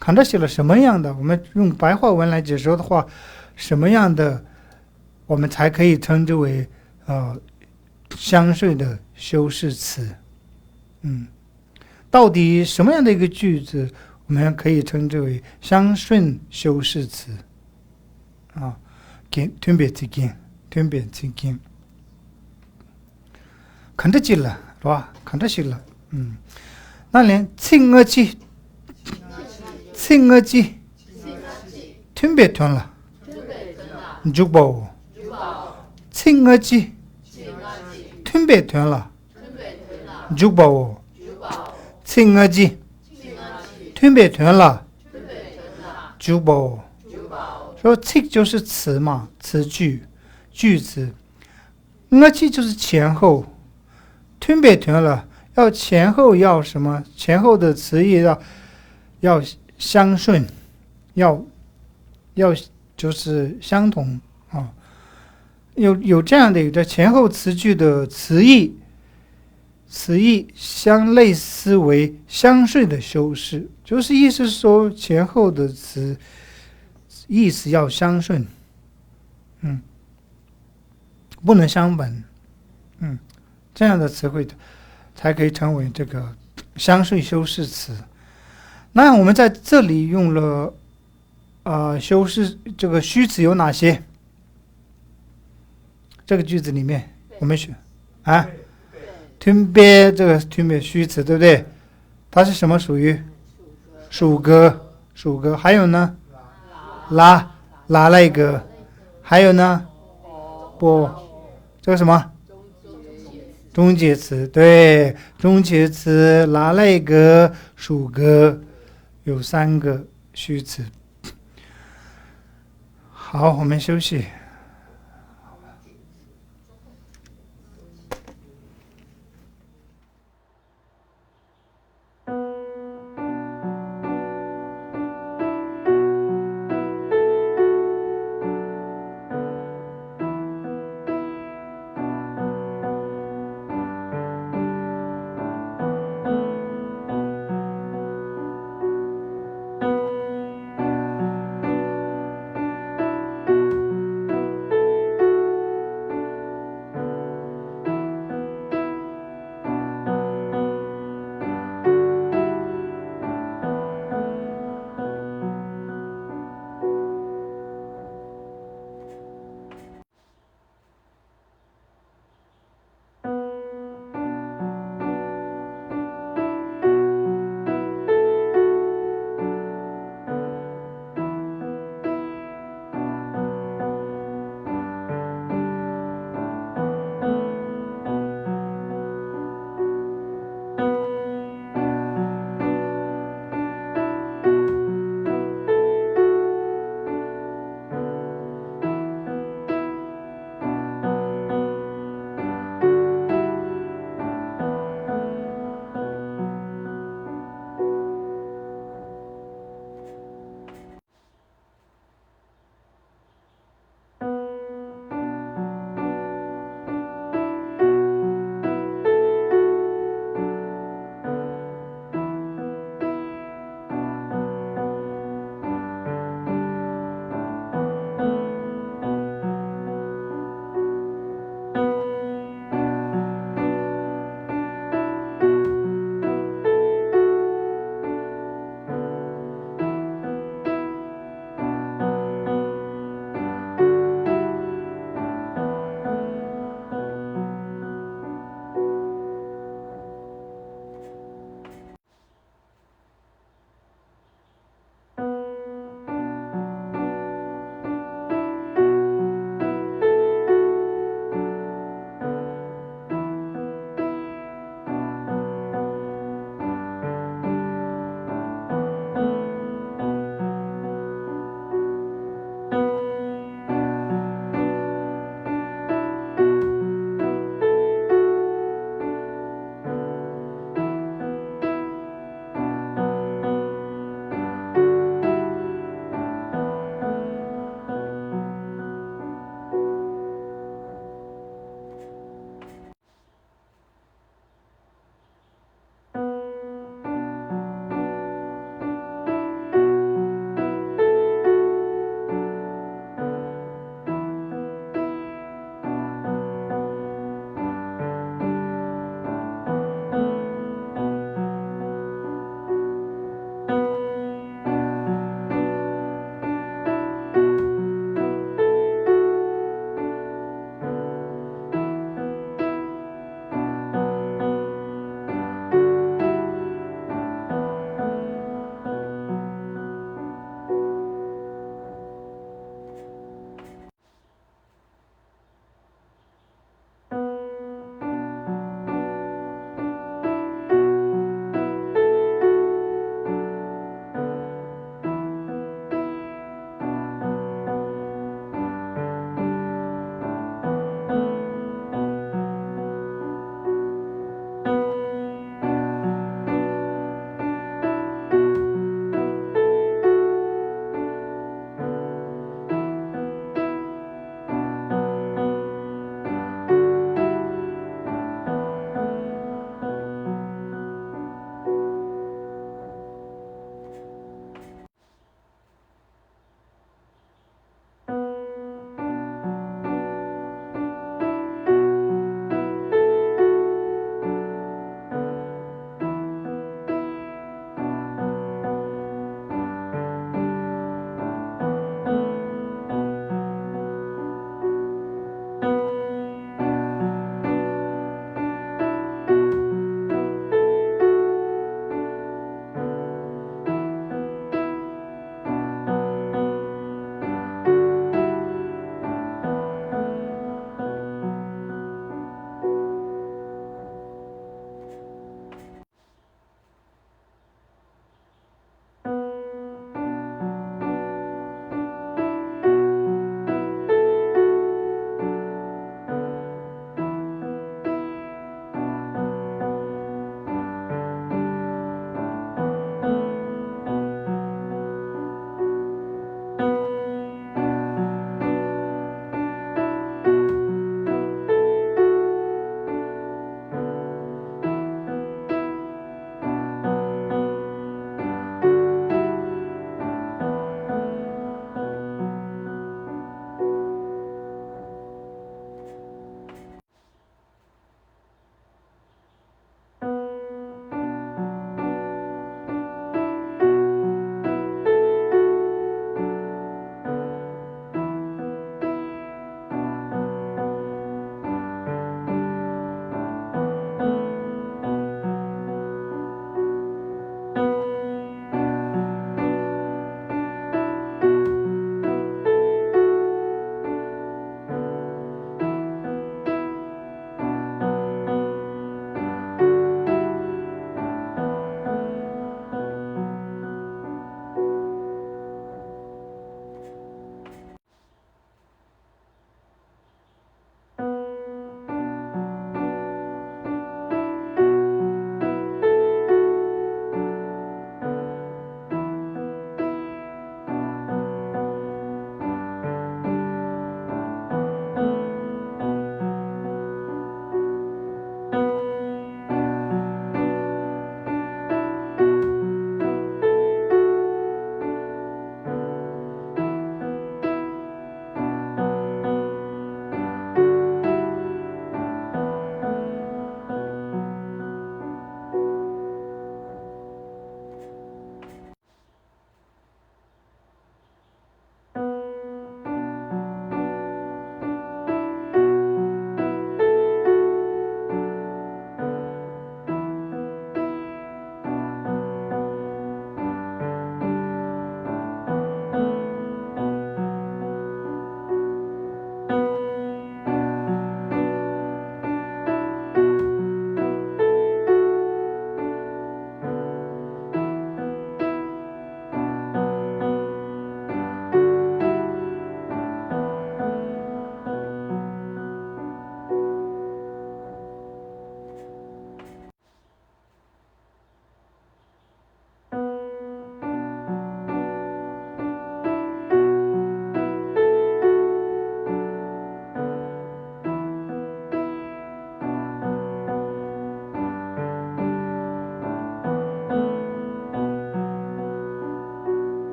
看得起了什么样的？我们用白话文来解说的话，什么样的我们才可以称之为相顺的修饰词？到底什么样的一个句子我们可以称之为相顺修饰词？分别之间，看得起了是吧？看得起了，那连亲而起，分别断了，就不亲而起，分别断了，就不亲而起，分别断了，就不说亲就是词嘛，词句子，而起就是前后，分别断了。要前后要什么？前后的词义要相顺，要就是相同有这样的一个前后词句的词义相类似为相顺的修饰，就是意思说前后的词意思要相顺，不能相反，这样的词汇才可以成为这个相顺修饰词。那我们在这里用了修饰这个虚词有哪些？这个句子里面我们选分别，这个分别虚词对不对？它是什么属于？属格。还有呢？拉了一个。还有呢？不，这个什么？中介词，对，中介词拉了一个属格，有3个虚词。好，我们休息。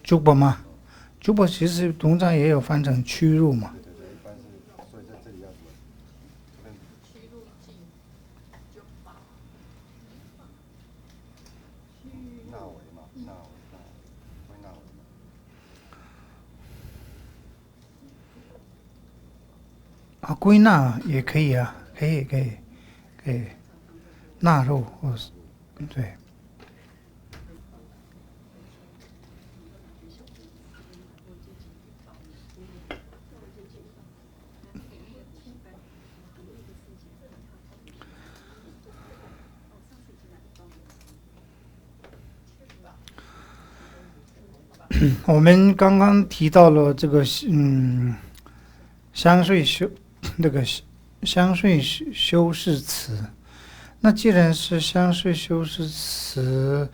猪伯嘛，猪伯其实通常也有翻成屈辱嘛。对对对，一般是，所以在这里要什么？屈辱记就把纳为嘛，纳为归纳为嘛。啊，归纳也可以啊，可以，纳肉或是对。我们刚刚提到了这个相对修饰词，那既然是相对修饰词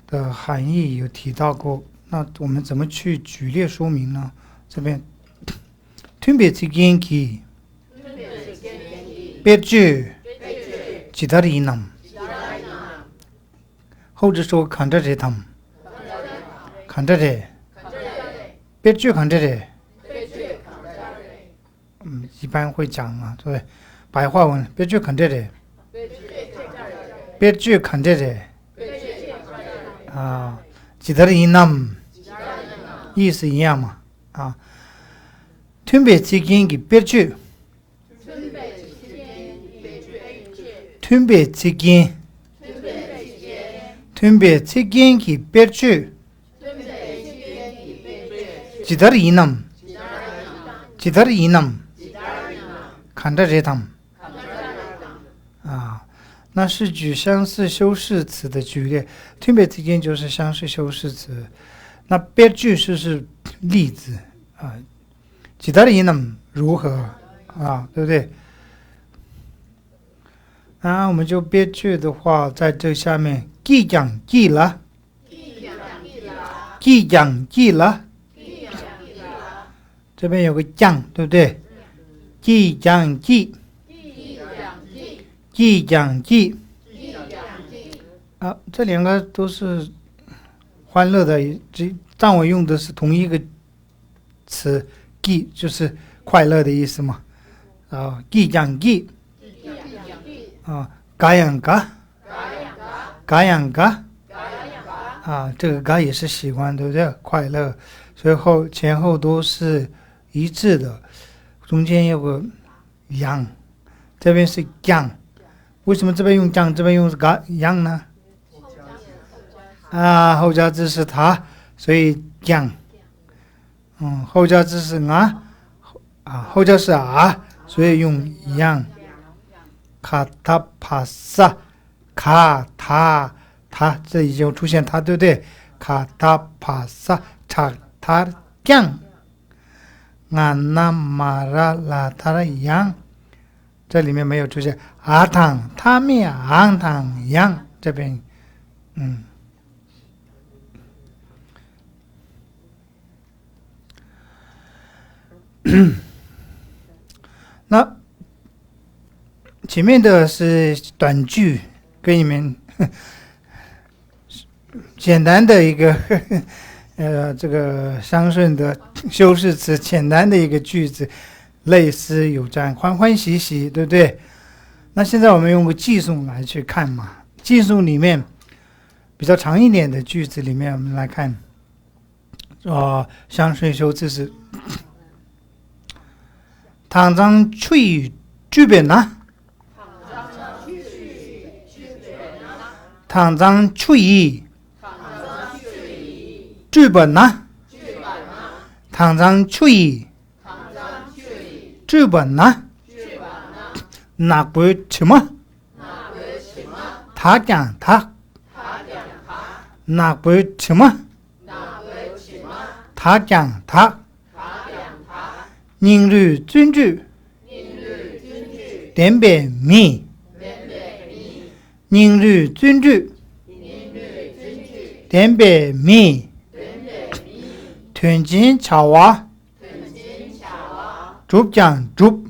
的含义有提到过，那我们怎么去举例说明呢？这边특별히别句기다리남或者说간절히담 간절히别句간절히一般会讲嘛，对不对？白话文别句간절히别句간절히啊기다리남意思一样嘛啊특별히别句특별히别句기다리남 간절히담啊，那是举相似修饰词的举例，특별히就是相似修饰词，那别句是例子啊，기다리남如何啊，对不对？啊，我们就别句的话，在这下面记了，这边有个讲，对不对？记啊，这两个都是欢乐的，但我用的是同一个词，记就是快乐的意思嘛。啊，记啊，嘎样嘎啊，这个嘎也是喜欢，对不对？快乐，所以前后都是一致的，中间有个yang，这边是将，为什么这边用将，这边用嘎yang呢？啊，后加字是它，所以将。后加字是后加是所以用yang。卡塔帕萨，卡塔，这已经出现它，对不对？卡塔帕萨，查塔将，安那马拉拉塔的羊，这里面没有出现阿汤，他们昂汤羊这边，那。前面的是短句，给你们简单的一个这个相顺的修饰词，简单的一个句子，类似有赞，欢欢喜喜，对不对？那现在我们用个寄送来去看嘛，寄送里面比较长一点的句子里面，我们来看相顺修辞是당장 주변나 당장 추이 주변나 당장 추이 주변나 낙부 치마 다장 다 낙부 치마 다장 다宁日尊主点北米宁日尊主点北米屯金桥娃竹江竹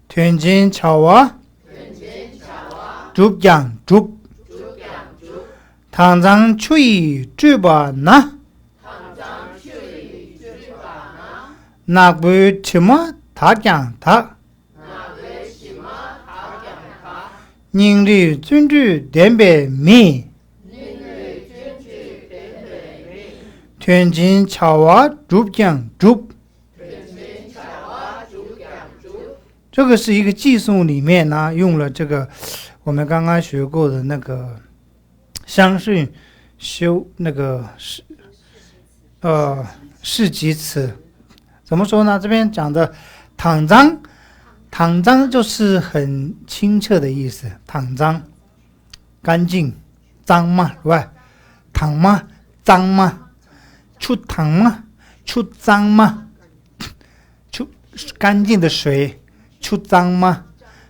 屯金桥娃竹江竹당장 추이 주변나 那不什么他讲他，人类尊主点白米，天津桥娃主讲主。这个是一个寄送里面呢，用了这个我们刚刚学过的那个相顺修那个世集词，怎么说呢？这边讲的躺脏，躺脏就是很清澈的意思，躺脏干净，脏嘛，对吧？躺嘛，脏嘛，出躺嘛，出脏嘛，出干净的水。出脏吗？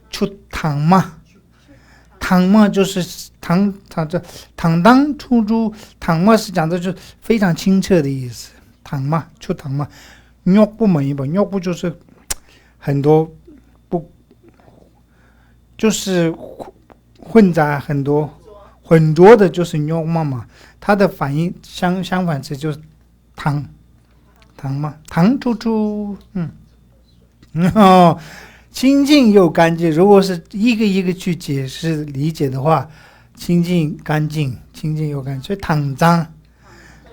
出躺吗？躺嘛就是躺当出租，躺嘛是讲的就是非常清澈的意思。躺嘛，出躺嘛，尿不没吧？尿不就是很多不就是混杂很多混浊的，就是尿嘛。它的反义相反词就是躺嘛，躺出出，清净又干净，如果是一个一个去解释理解的话，清净干净，清净又干净，所以躺脏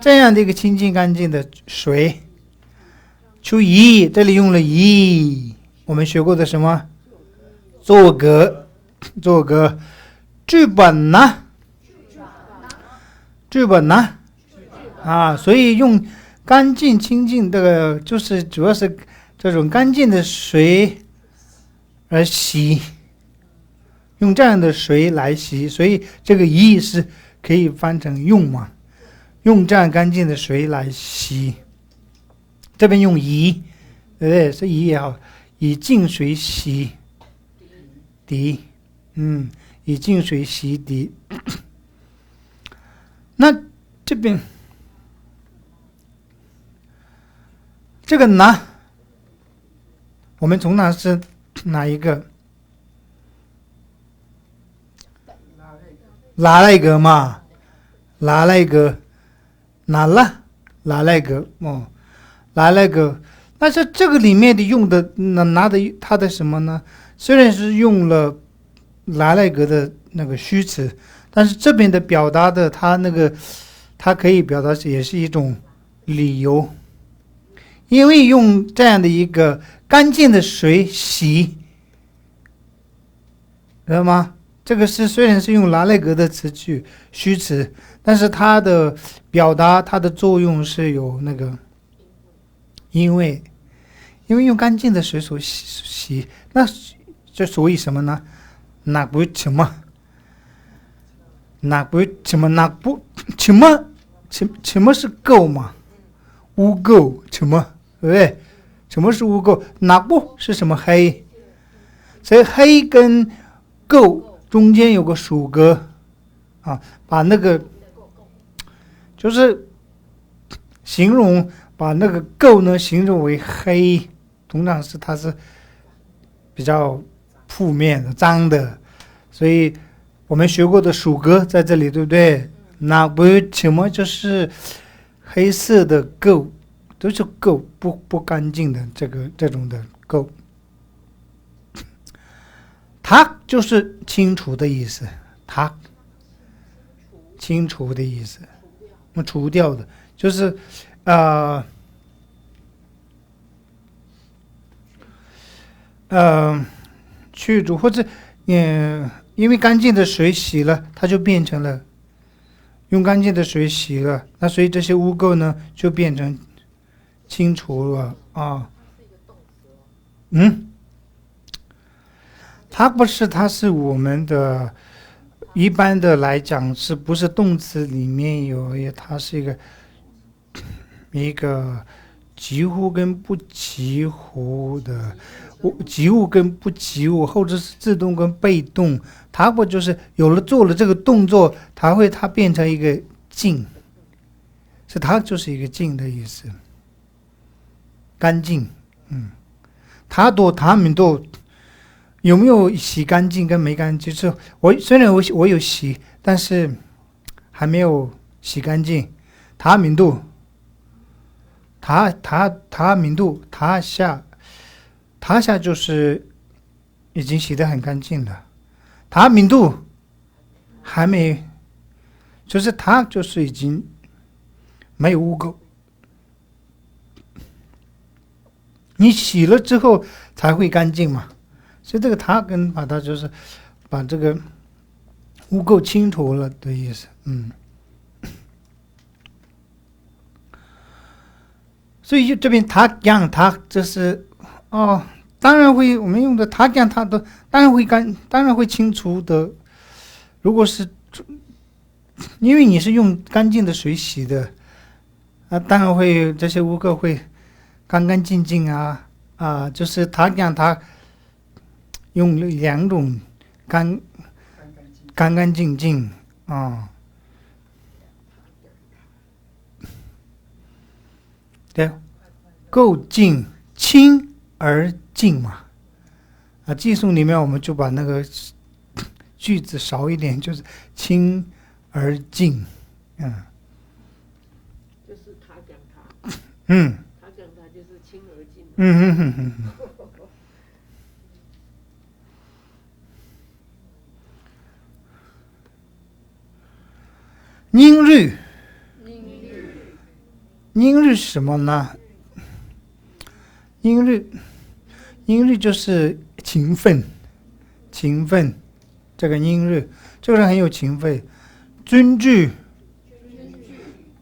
这样的一个清净干净的水，出仪，这里用了仪，我们学过的什么作格，剧本呢？所以用干净清净这个就是主要是这种干净的水而洗，用这样的水来洗，所以这个仪是可以翻成用嘛，用这样干净的水来洗。这边用仪，对不对？是仪也好，以净水洗涤，以净水洗涤。那这边这个呢，我们从哪是哪一个？拿来个嘛，拿来个，拿来个哦，拿来个。但是这个里面的用的拿的它的什么呢？虽然是用了拿来个的那个虚词，但是这边的表达的它可以表达也是一种理由，因为用这样的一个干净的水洗，知道吗？这个是虽然是用拿来格的词句虚词，但是它的表达它的作用是有那个，因为用干净的水所洗，那就所以什么呢？那不什么？什么是垢嘛？污垢什么？对不对？什么是污垢？那不是什么黑？所以黑跟垢中间有个属格啊，把那个就是形容把那个垢呢形容为黑，通常是它是比较负面的、脏的，所以我们学过的属格在这里，对不对？那不什么就是黑色的垢，都是垢不干净的这种的垢。它就是清除的意思，它清除的意思，除掉的，就是去除或者因为干净的水洗了，它就变成了用干净的水洗了，那所以这些污垢呢就变成清除了啊。它是我们的一般的来讲是不是动词里面有，它是一个及物跟不及物的，及物跟不及物，或者是自动跟被动，它不就是做了这个动作，它变成一个净，是它就是一个净的意思，干净。它们都有没有洗干净跟没干净？就是虽然我有洗，但是还没有洗干净。他们都塔明度，塔下就是已经洗得很干净了，塔明度还没，就是塔就是已经没有污垢。你洗了之后才会干净嘛，所以这个塔跟把它就是把这个污垢清除了的意思。所以这边塔降塔这是当然会，我们用的塔降塔都当然会清除的。如果是因为你是用干净的水洗的当然会这些污垢会干干净净就是塔降塔用两种干干净净对，够净，清而净嘛。寄送里面我们就把那个句子少一点，就是清而净。就是他讲他。他讲他就是清而净。宁日是什么呢？宁日就是勤奋，这个宁日，这个人很有勤奋。遵据，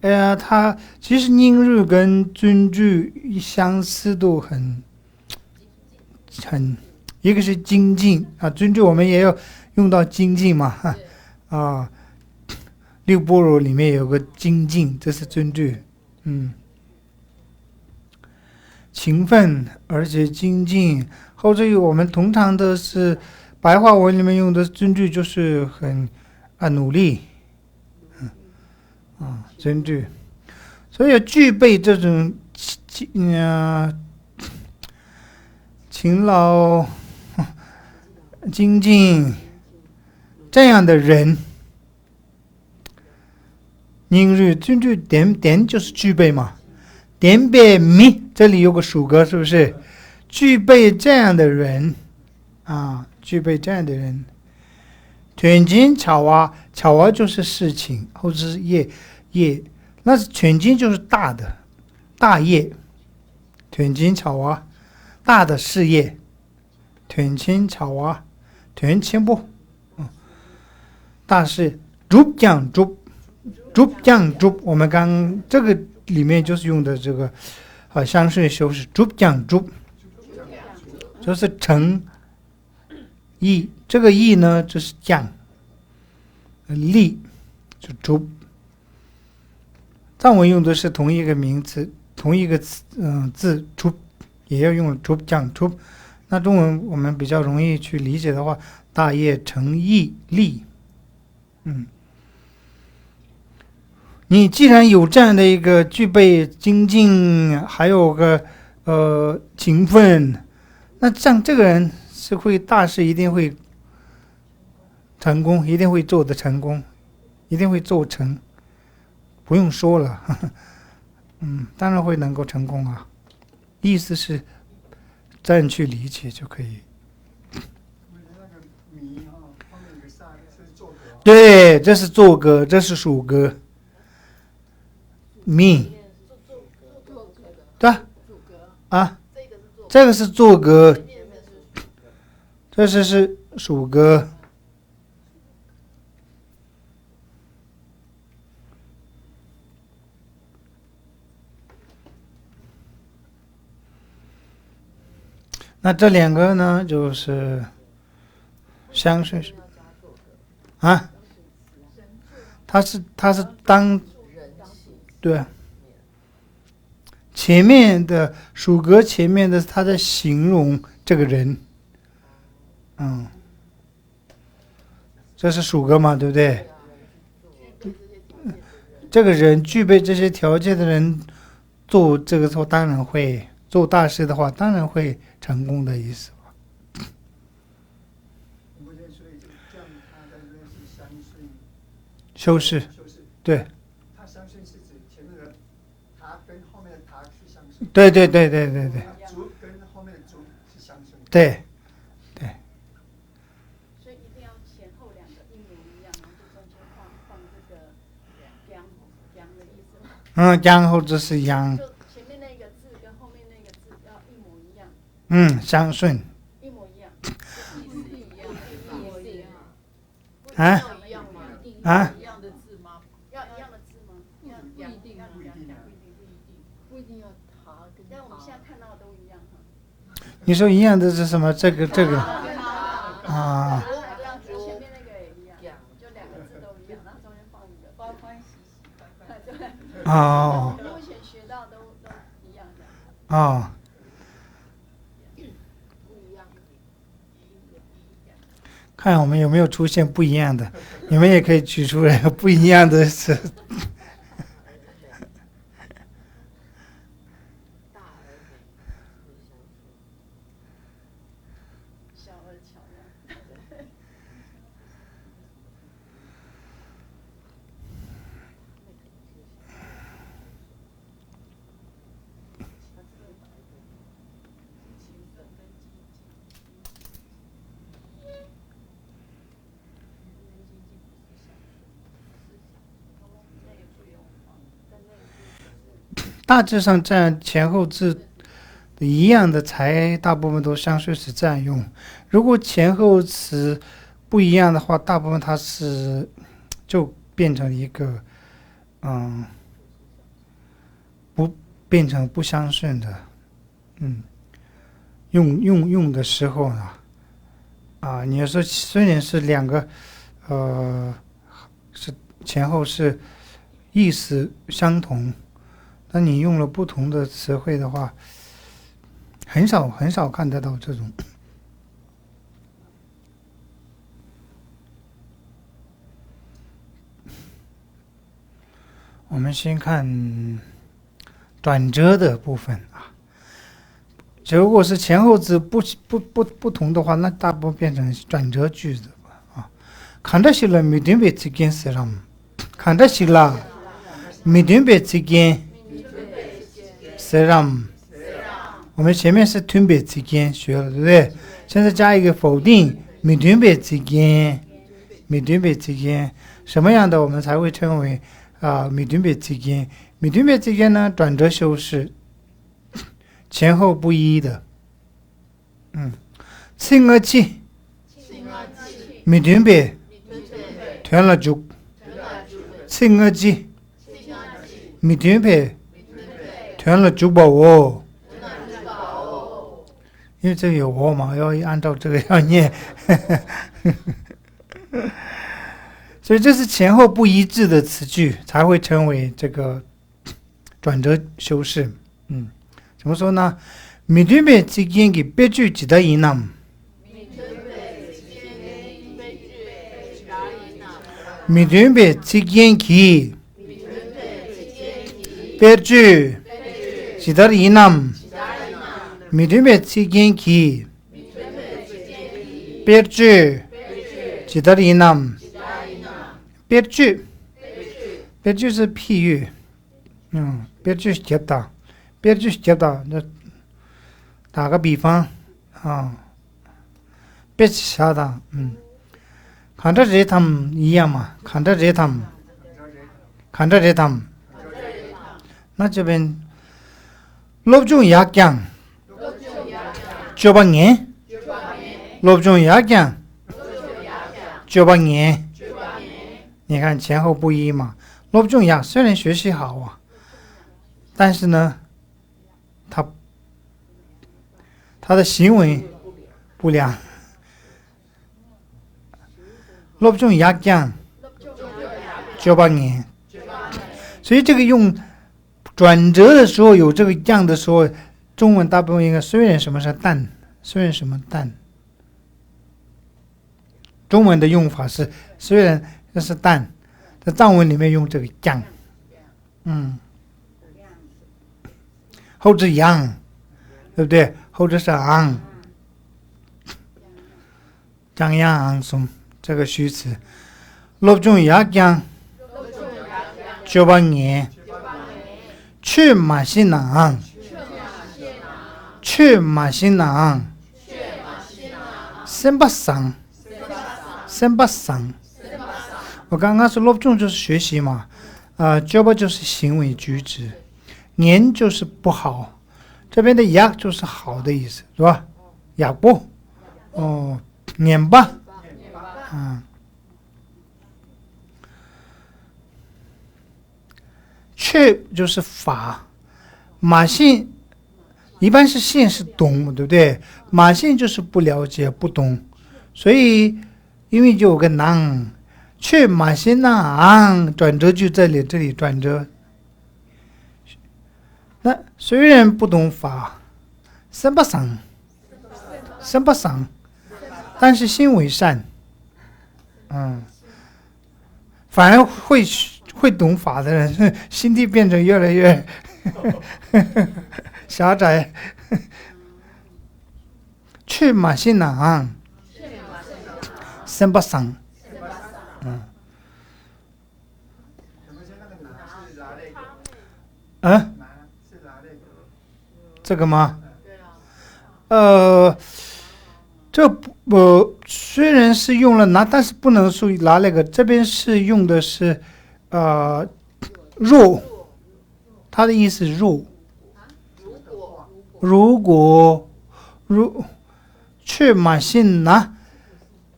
他其实宁日跟遵据相似度很，一个是精进遵据我们也有用到精进嘛六波罗里面有个精进，这是遵据。勤奋而且精进，后者我们通常的是白话文里面用的遵据就是很努力遵据，所以具备这种勤劳精进这样的人，宁日遵据点就是具备嘛，点别米这里有个属格，是不是？具备这样的人全经巧啊就是事情，或者是业，那是全经就是大的大业，全经巧啊大的事业，全经巧啊全经不大事主讲主，我们刚这个里面就是用的这个相顺修饰主讲主，就是成义，这个义呢就是讲力就主，藏文用的是同一个名词，同一个字主，也要用主讲主。那中文我们比较容易去理解的话，大业成义力。你既然有这样的一个具备精进，还有个勤奋，那像这个人是会大事一定会成功，一定会做得成功，一定会做成，不用说了当然会能够成功意思是这样去理解就可以。对，这是作格，这是属格。命对这个是作格，这是属格。那这两个呢就是相顺他是当对，前面的属格前面的他在形容这个人这是属格嘛，对不对？这个人具备这些条件的人做这个时候当然会做大事的话当然会成功的意思修饰对，它相顺是指前面的塔跟后面的塔是对对对对对对足跟后面的足是相顺的。对，所以一定要前后两个一模一样，然后就中间放这个阳的意思吗？阳后字是阳，就前面那个字跟后面那个字要一模一样，相顺一模一样。意思一样，意思一样，啊一样吗？啊，一样的字吗？要一样的字吗？不一定啊，不一定啊不一定要塔跟但我们现在看到的都一样哈。你说一样的是什么？这个啊，前面那个也一样，就两个字都一样，然后中间放一个欢欢喜喜，对。哦目前学到都一样的。哦，看我们有没有出现不一样的，你们也可以举出来不一样的是。小而巧妙。大致上这样前后字一样的才大部分都相顺是这样用。如果前后词不一样的话，大部分它是就变成一个不变成不相顺的。用的时候呢，你要说虽然是两个是前后是意思相同，那你用了不同的词汇的话，很少看得到这种。我们先看转折的部分啊。如果是前后字不同的话，那大部分变成转折句子啊。看着起来没点别之间是让，看着起来没点别之间是让。我们前面是吞别之间学了，对不对？现在加一个否定，没点别之间，没点别之间，什么样的我们才会称为没点别之间？没点别之间呢，转折修饰。前后不一的，亲而气，没点别，团了足，亲而气，没点别，团了足宝哦。因为这个有我嘛，要按照这个要念，所以这是前后不一致的词句才会称为这个转折修饰。怎么说呢？米对别之间的别句几得一呢？米对别之间的别句几得一呢？米对别之间的别句几得一呢？别句是譬喻，别句是接的。别句接到，那打个比方别瞎的，看着这他们一样嘛，看着这他们，那这边录中也讲，就把年，录中也讲，就把年，你看前后不一嘛，录中也虽然学习好啊，但是呢。他的行为不良，录中也讲就把年，所以这个用转折的时候有这个样的时候，中文大部分应该虽然什么是但，虽然什么但，中文的用法是虽然这是但，在藏文里面用这个将，后置阳，对不对？后者是昂，张扬昂松这个虚词，录中也讲就把年去马西囊，去马新郎，身不伤，身不伤。我刚刚说落重就是学习嘛，教不就是行为举止，年就是不好，这边的雅就是好的意思，是吧？雅不，年吧，去就是法，马信一般是信是懂，对不对？马信就是不了解不懂，所以因为就有个囊，去马信囊，转折就这里转折。那虽然不懂法，身不伤，但是心为善，反而会懂法的人，心地变成越来越狭窄。去马信囊，身不伤。这个吗？虽然是用了拿，但是不能属于拿那个。这边是用的是若，它的意思是若。如果去马信拿，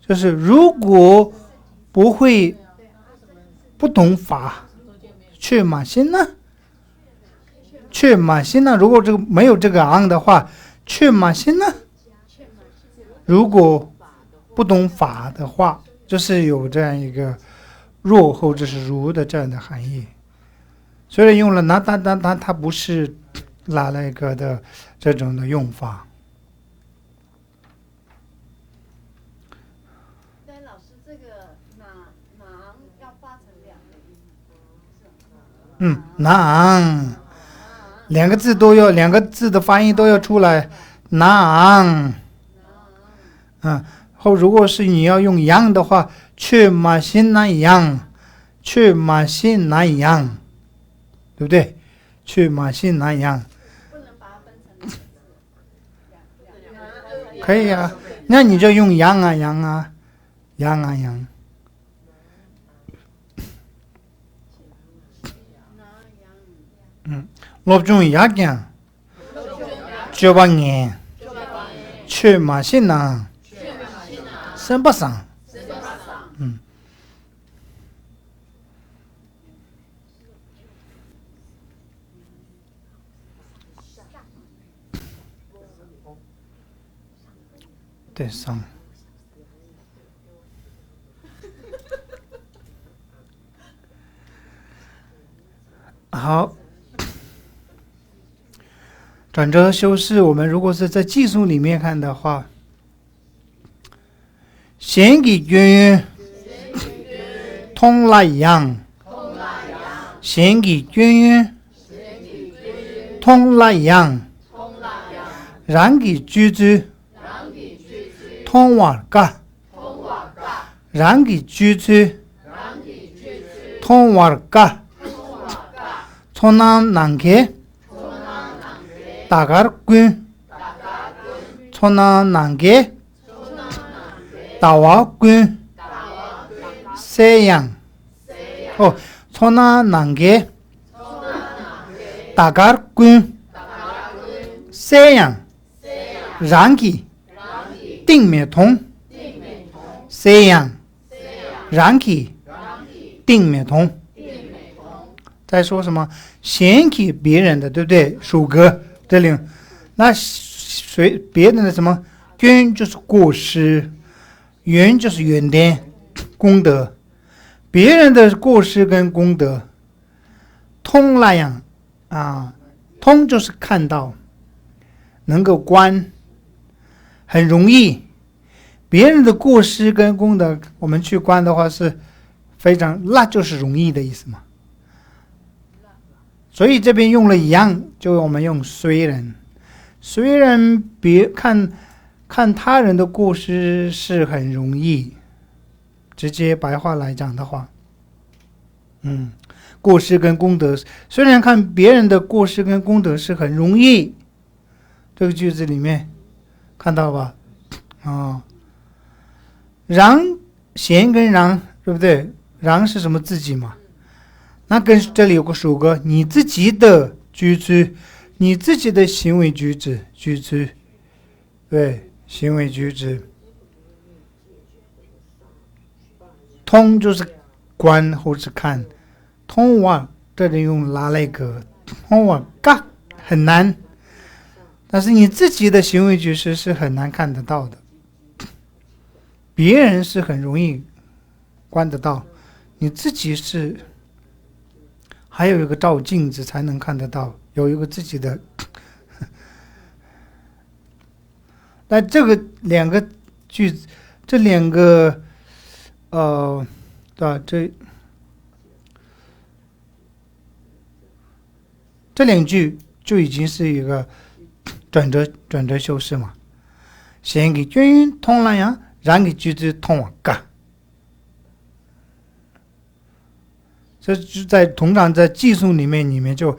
就是如果不懂法，去马信呢？去马信呢？如果这个没有这个昂的话，去马信呢？如果不懂法的话，就是有这样一个弱或者是如的这样的含义。虽然用了拿，但它不是拿那个的这种的用法。对，老师，这个囊要发成两个音。囊，两个字的发音都要出来，囊。后如果是你要用阳的话，去马信那阳，去马信那阳，对不对？去马信那阳。不能把它分成两个字。可以啊，那你就用阳啊阳啊，阳啊阳。落中雅讲，就把眼，去马信囊。身不伤。对，伤。好，转折修饰，我们如果是在技术里面看的话，先给君通拉阳，先给君通拉阳，然给居之通瓦嘎，然给居之通瓦嘎，从南开大嘎滚，从南开大瓦滚，这样从南开大嘎滚，这样然给定灭通，这样然给定灭通。在说什么？先给别人的，对不对？首歌这里，那别人的什么？捐就是过失，缘就是原点，功德。别人的过失跟功德，通那样通就是看到，能够观，很容易。别人的过失跟功德，我们去观的话是非常，那就是容易的意思嘛。所以这边用了一样，就我们用虽然别看他人的过失是很容易，直接白话来讲的话，过失跟功德，虽然看别人的过失跟功德是很容易，这个句子里面看到吧？啊，然贤跟然，对不对？然是什么？自己嘛。那跟这里有个属格，你自己的居居，你自己的行为举止，居居，对，行为举止。通就是观或是看，通往这里用拉那个，通往嘎很难，但是你自己的行为举止是很难看得到的，别人是很容易观得到，你自己是还有一个照镜子才能看得到，有一个自己的。那这个两个句子，这两个对吧？这两句就已经是一个转折修饰嘛。先给君通了呀，然给句子通往嘎。这就通常在记述里面就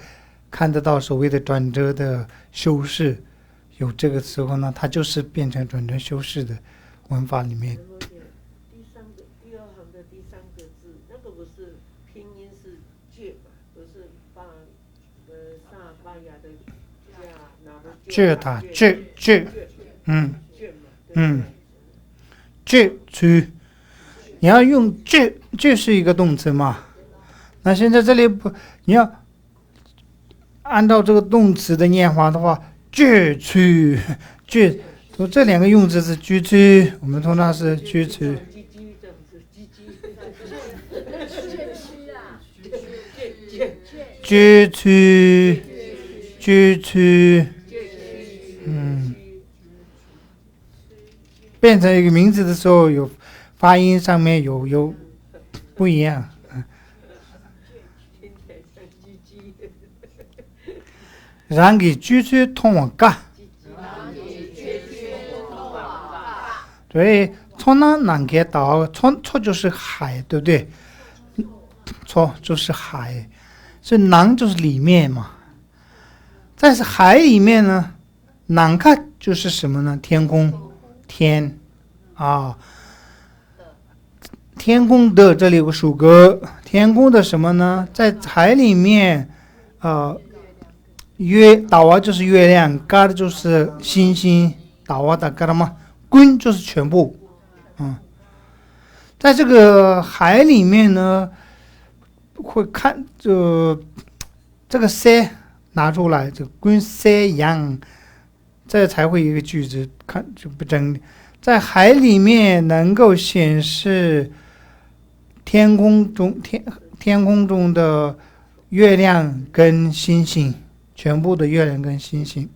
看得到所谓的转折的修饰，有这个时候呢，它就是变成转折修饰的文法里面。第二行的第三个字，那个不是拼音是倔嘛，不是萨巴雅的加，哪个倔它倔，倔去，你要用倔是一个动词嘛？那现在这里不，你要按照这个动词的念法的话，倔去，说这两个用字是居去，我们通常是居去。居去，变成一个名字的时候，有发音上面有不一样。然给居去通往嘎，对，从哪南开到错就是海，对不对？错就是海，所以南就是里面嘛。但是海里面呢，南看就是什么呢？天空，天啊，天空的这里有个属格，天空的什么呢？在海里面，岛啊就是月亮，嘎的就是星星，岛啊的嘎的嘛，滚就是全部，在这个海里面呢，会看这个塞拿出来，这滚塞洋，这才会一个句子看就不整理。在海里面能够显示天空中的月亮跟星星。全部的月亮跟星星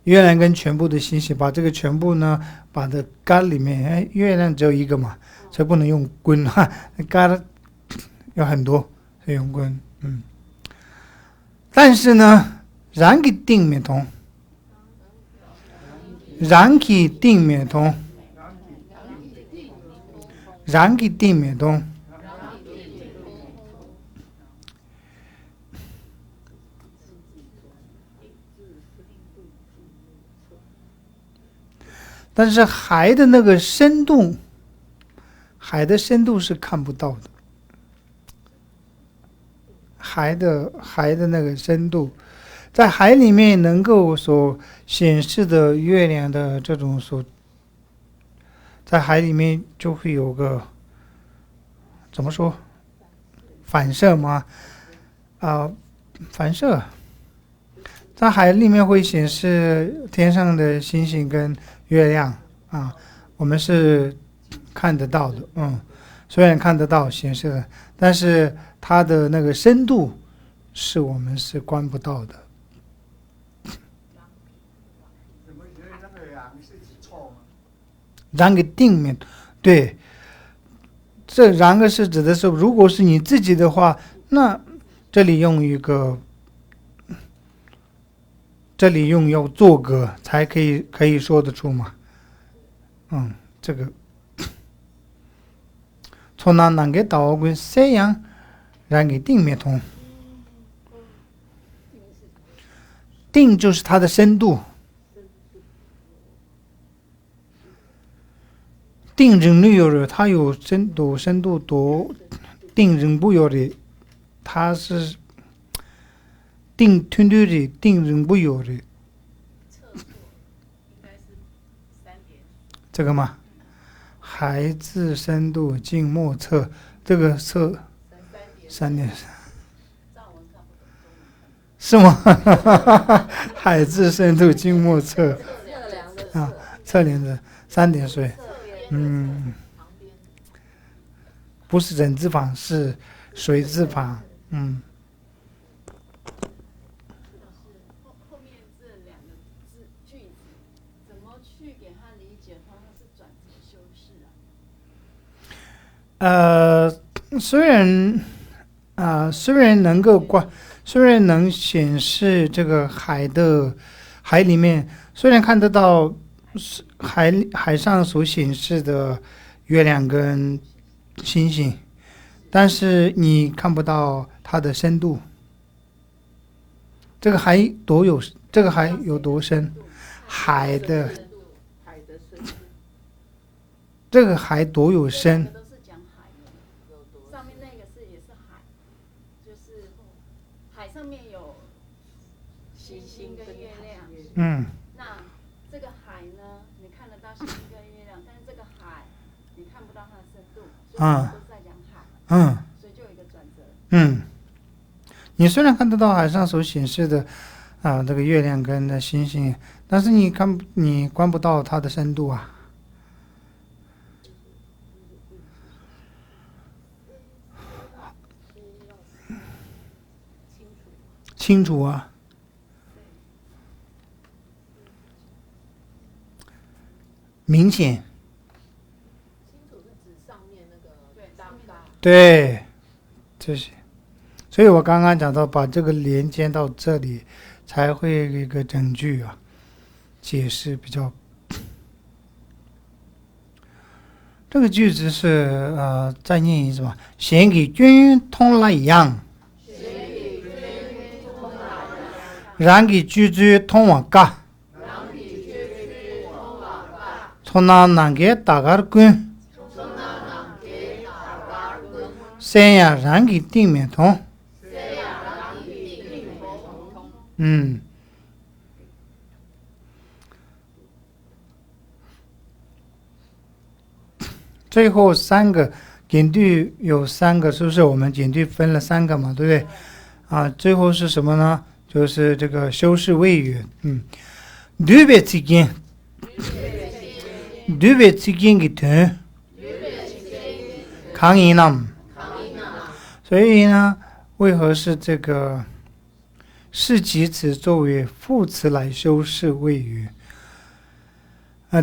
月亮跟全部的星星，把这个全部呢，把这干里面，月亮只有一个嘛，所以不能用棍干有很多，所以用棍，但是呢，然给定灭通，然给定灭通，然给定灭通。但是海的那个深度，海的深度是看不到的。海的那个深度，在海里面能够所显示的月亮的这种在海里面就会有个怎么说反射吗？反射，在海里面会显示天上的星星跟月亮我们是看得到的，虽然看得到显示的，但是它的那个深度是我们是观不到的。怎么觉得那个然是指错吗？然给定面，对，这然个是指的是，如果是你自己的话，那这里用要做个才可以说得出嘛。这个从那南给岛跟西洋然给定灭通，定就是它的深度。定人类有的它有深度多，定人不有的它是定团队的，定人不有的。测错应该是3点。这个吗？孩子深度静默测，这个测3.3，赵文看不懂，是吗？孩子深度静默测测量的啊，测量的3.水，旁边不是人字旁，是水字旁，后面这2个句子怎么去给他理解？它是转折修饰啊。虽然能显示这个海里面，虽然看得到海上所显示的月亮跟星星，但是你看不到它的深度。这个海有多深？海的深度，这个海多有深？都是讲海的，上面那个也是海，就是海上面有星星跟月亮。那这个海呢，你看得到星星跟月亮，但是这个海你看不到它的深度，所以都在讲海，所以就有一个转折。你虽然看得到海上所显示的这个月亮跟那星星，但是你观不到它的深度啊。清楚啊。明显。清楚是指上面那个大概。对，这些。所以我刚刚讲到，把这个连接到这里，才会有一个整句啊，解释比较。这个句子是再念一次吧。先给君通了阳，然给居居通往嘎，从那南给大嘎滚，三呀然给地面通。最后3个简句有3个，是不是？我们简句分了3个嘛，对不对？最后是什么呢？就是这个修饰谓语。对别之间的团，抗议呢？所以呢，为何是这个是及词作为副词来修饰谓语？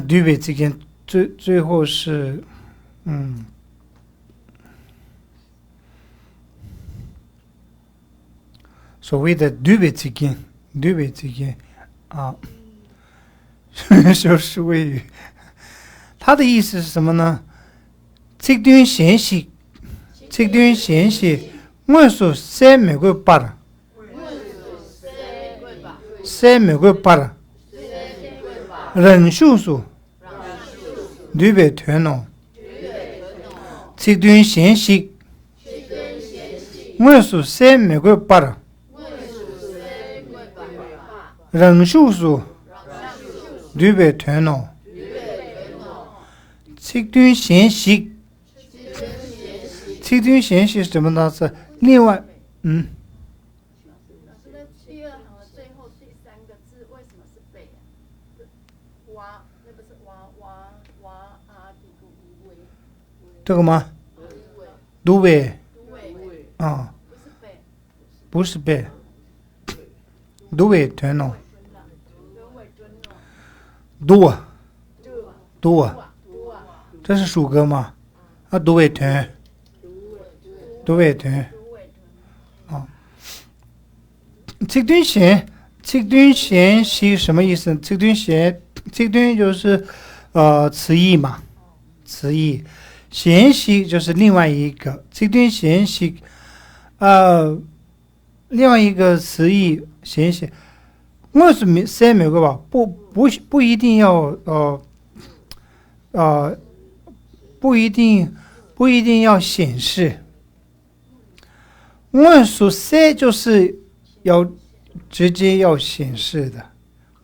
对别之间最后是所谓的对别之间修饰谓语，它的意思是什么呢？这段闲息，我说3美国八了，3美国八了，人数数，对别团呢？这段闲息，我说3美国八了，人数数，对别团呢？这段闲息是什么呢？是另外，老师，那第2行的最后第3个字为什么是北啊？哇，那不是哇啊底古一位。这个吗？都北不是北，都北团呢？多，这是属歌吗？都北团。这段闲息什么意思？这段就是词义嘛，词义。闲息就是另外一个，这段闲息另外一个词义闲息，我是没三每个吧，不一定要不一定要显示。我说三就是要直接要显示的。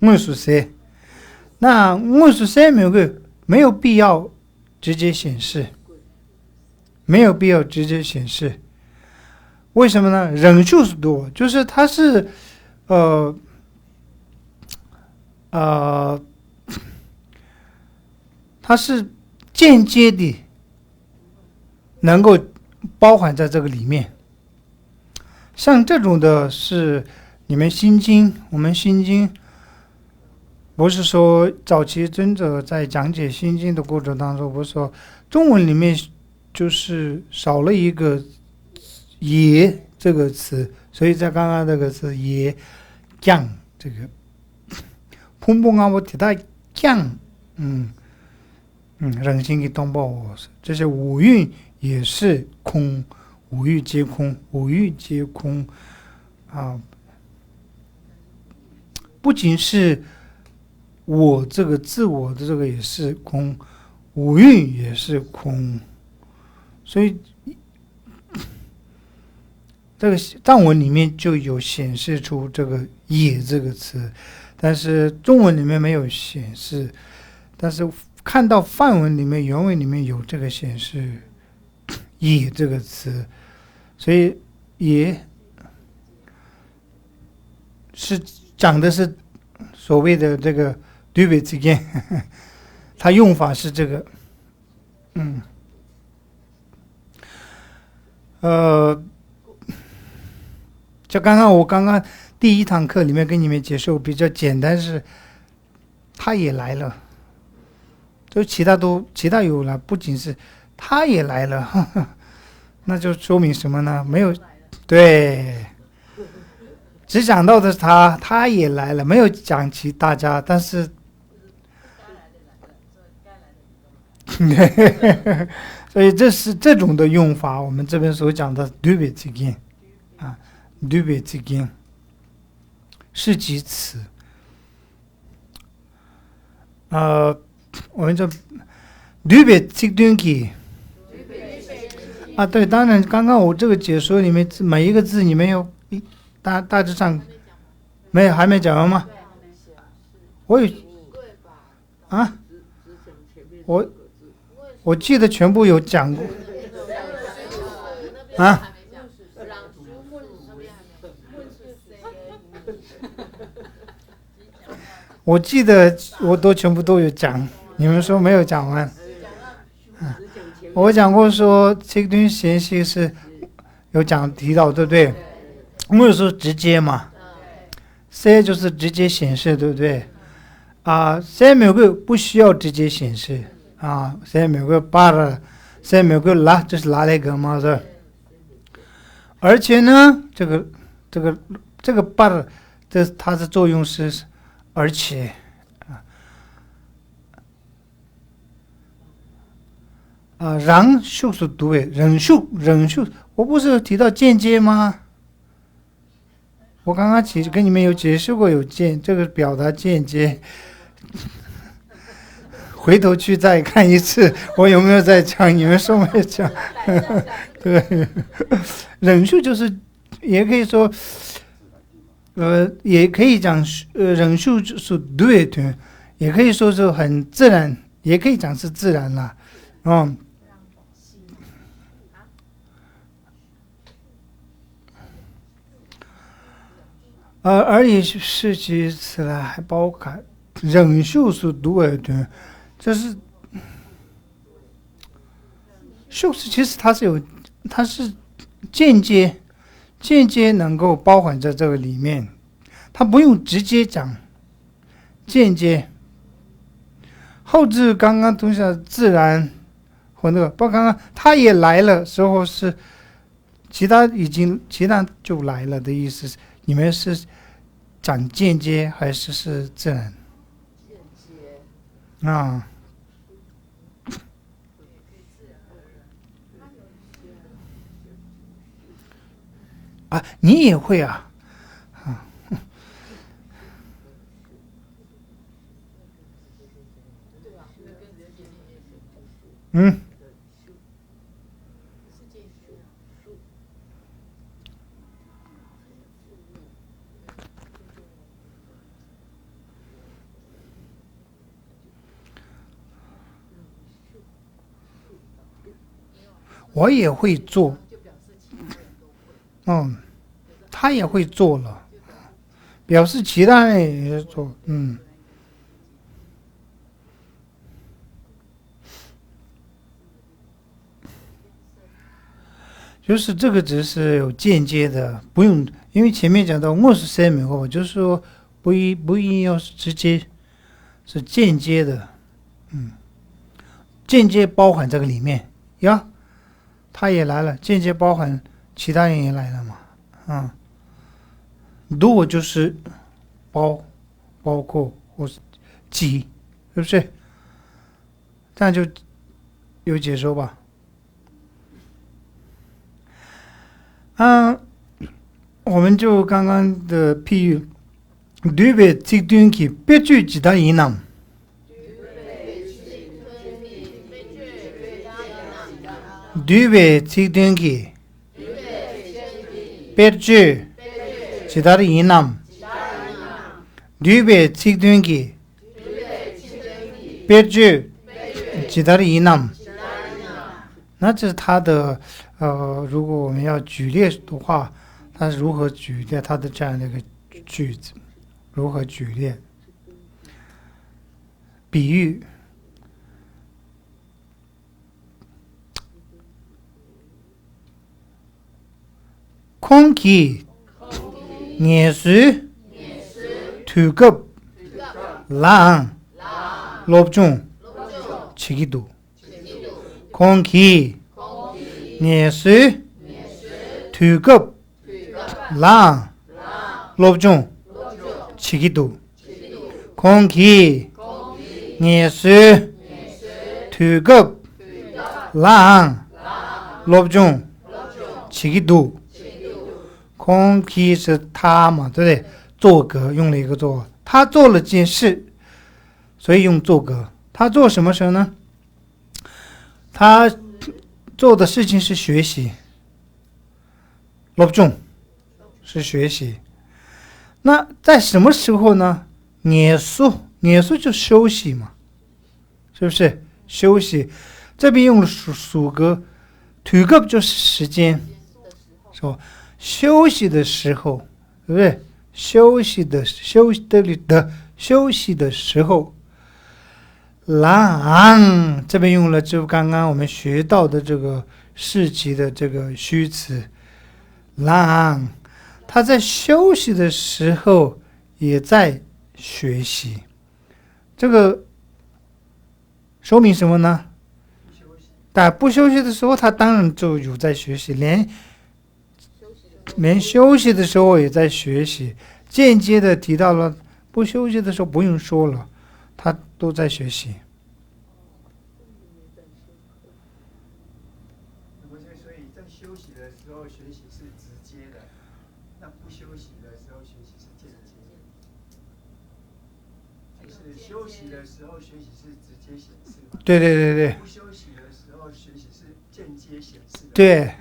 我说三，那我说三每个没有必要直接显示，没有必要直接显示。为什么呢？人数是多，就是它是它是间接的能够包含在这个里面。像这种的是你们心经，我们心经不是说早期尊者在讲解心经的过程当中，不是说中文里面就是少了一个也这个词，所以在刚刚这个词也降这个砰砰啊，我提到降，人心给动报，这些五蕴也是空，五欲皆空，五欲皆空啊！不仅是我这个自我的这个也是空，五蕴也是空，所以这个藏文里面就有显示出这个“也”这个词，但是中文里面没有显示，但是看到梵文里面原文里面有这个显示“也”这个词，所以“也”是讲的是所谓的这个对比之间，它用法是这个，就我刚刚第一堂课里面跟你们解说比较简单是，他也来了，就其他有了，不仅是他也来了，呵呵，那就说明什么呢？没有，对，只讲到的是他也来了，没有讲起大家，但是，所以这是这种的用法，我们这边所讲的对比之间啊，对比之间是及词。我们这对比这段给啊，对，当然刚刚我这个解说里面每一个字你们有大致上没有还没讲完吗？我有啊，我记得全部有讲过啊。我记得我都全部都有讲，你们说没有讲完。我讲过说这段闲息是有提到，对不对？我有说直接嘛，C 就是直接显示，对不对？啊，C 每个不需要直接显示啊，C 每个巴了 ，C 每个拉，这是拉那个嘛是？而且呢，这个巴了，它的作用是。而且让数是对，忍数，我不是提到间接吗？我刚刚跟你们有解释过，这个表达间接，回头去再看一次，我有没有在讲？你们说没有讲？对，忍数就是也可以说。也可以讲忍术是对的，也可以说是很自然，也可以讲是自然了，而且是其次呢，还包含忍术是对的，这是术士其实它是间接能够包含在这个里面，它不用直接讲，间接。后置刚刚东西自然和那个，包括刚刚他也来了时候是，其他就来了的意思，你们是讲间接还是自然？间接啊。你也会啊，我也会做，他也会做了，表示其他人也做，就是这个只是有间接的，不用，因为前面讲到我是三名后，就是说不一定要是直接，是间接的，间接包含这个里面呀，他也来了，间接包含其他人也来了嘛，如果就是包括或是几，是不是？这样就有解说吧。我们就刚刚的譬喻，对别极端去别具其他疑难，对别极端去别具其他的疑难，对别极端去别具其他的疑难，那这是他的。如果我们要举例的话，他是如何举例他的这样的一个句子？如何举例？比喻，空气、眼水、土cấp、冷、落中、七度，空气。眼水、土cấp、冷、落中、七度，空气、眼水、土cấp、冷、落中、七度，空气是他嘛，对不对？做格用了一个做，他做了件事，所以用做格。他做什么事呢？他做的事情是学习，落中是学习。那在什么时候呢？念书就休息嘛，是不是？休息，这边用了属格，土cấp就是时间，是吧？休息的时候，对不对？休息的时候。懒，这边用了就刚刚我们学到的这个事迹的这个虚词，懒，他在休息的时候也在学习，这个说明什么呢？但不休息的时候，他当然就有在学习，连休息的时候也在学习，间接的提到了不休息的时候不用说了。他都在学习。所以在休息的时候学习是直接的，那不休息的时候学习是间接的。就是休息的时候学习是直接显示嘛？对。不休息的时候学习是间接显示的。对。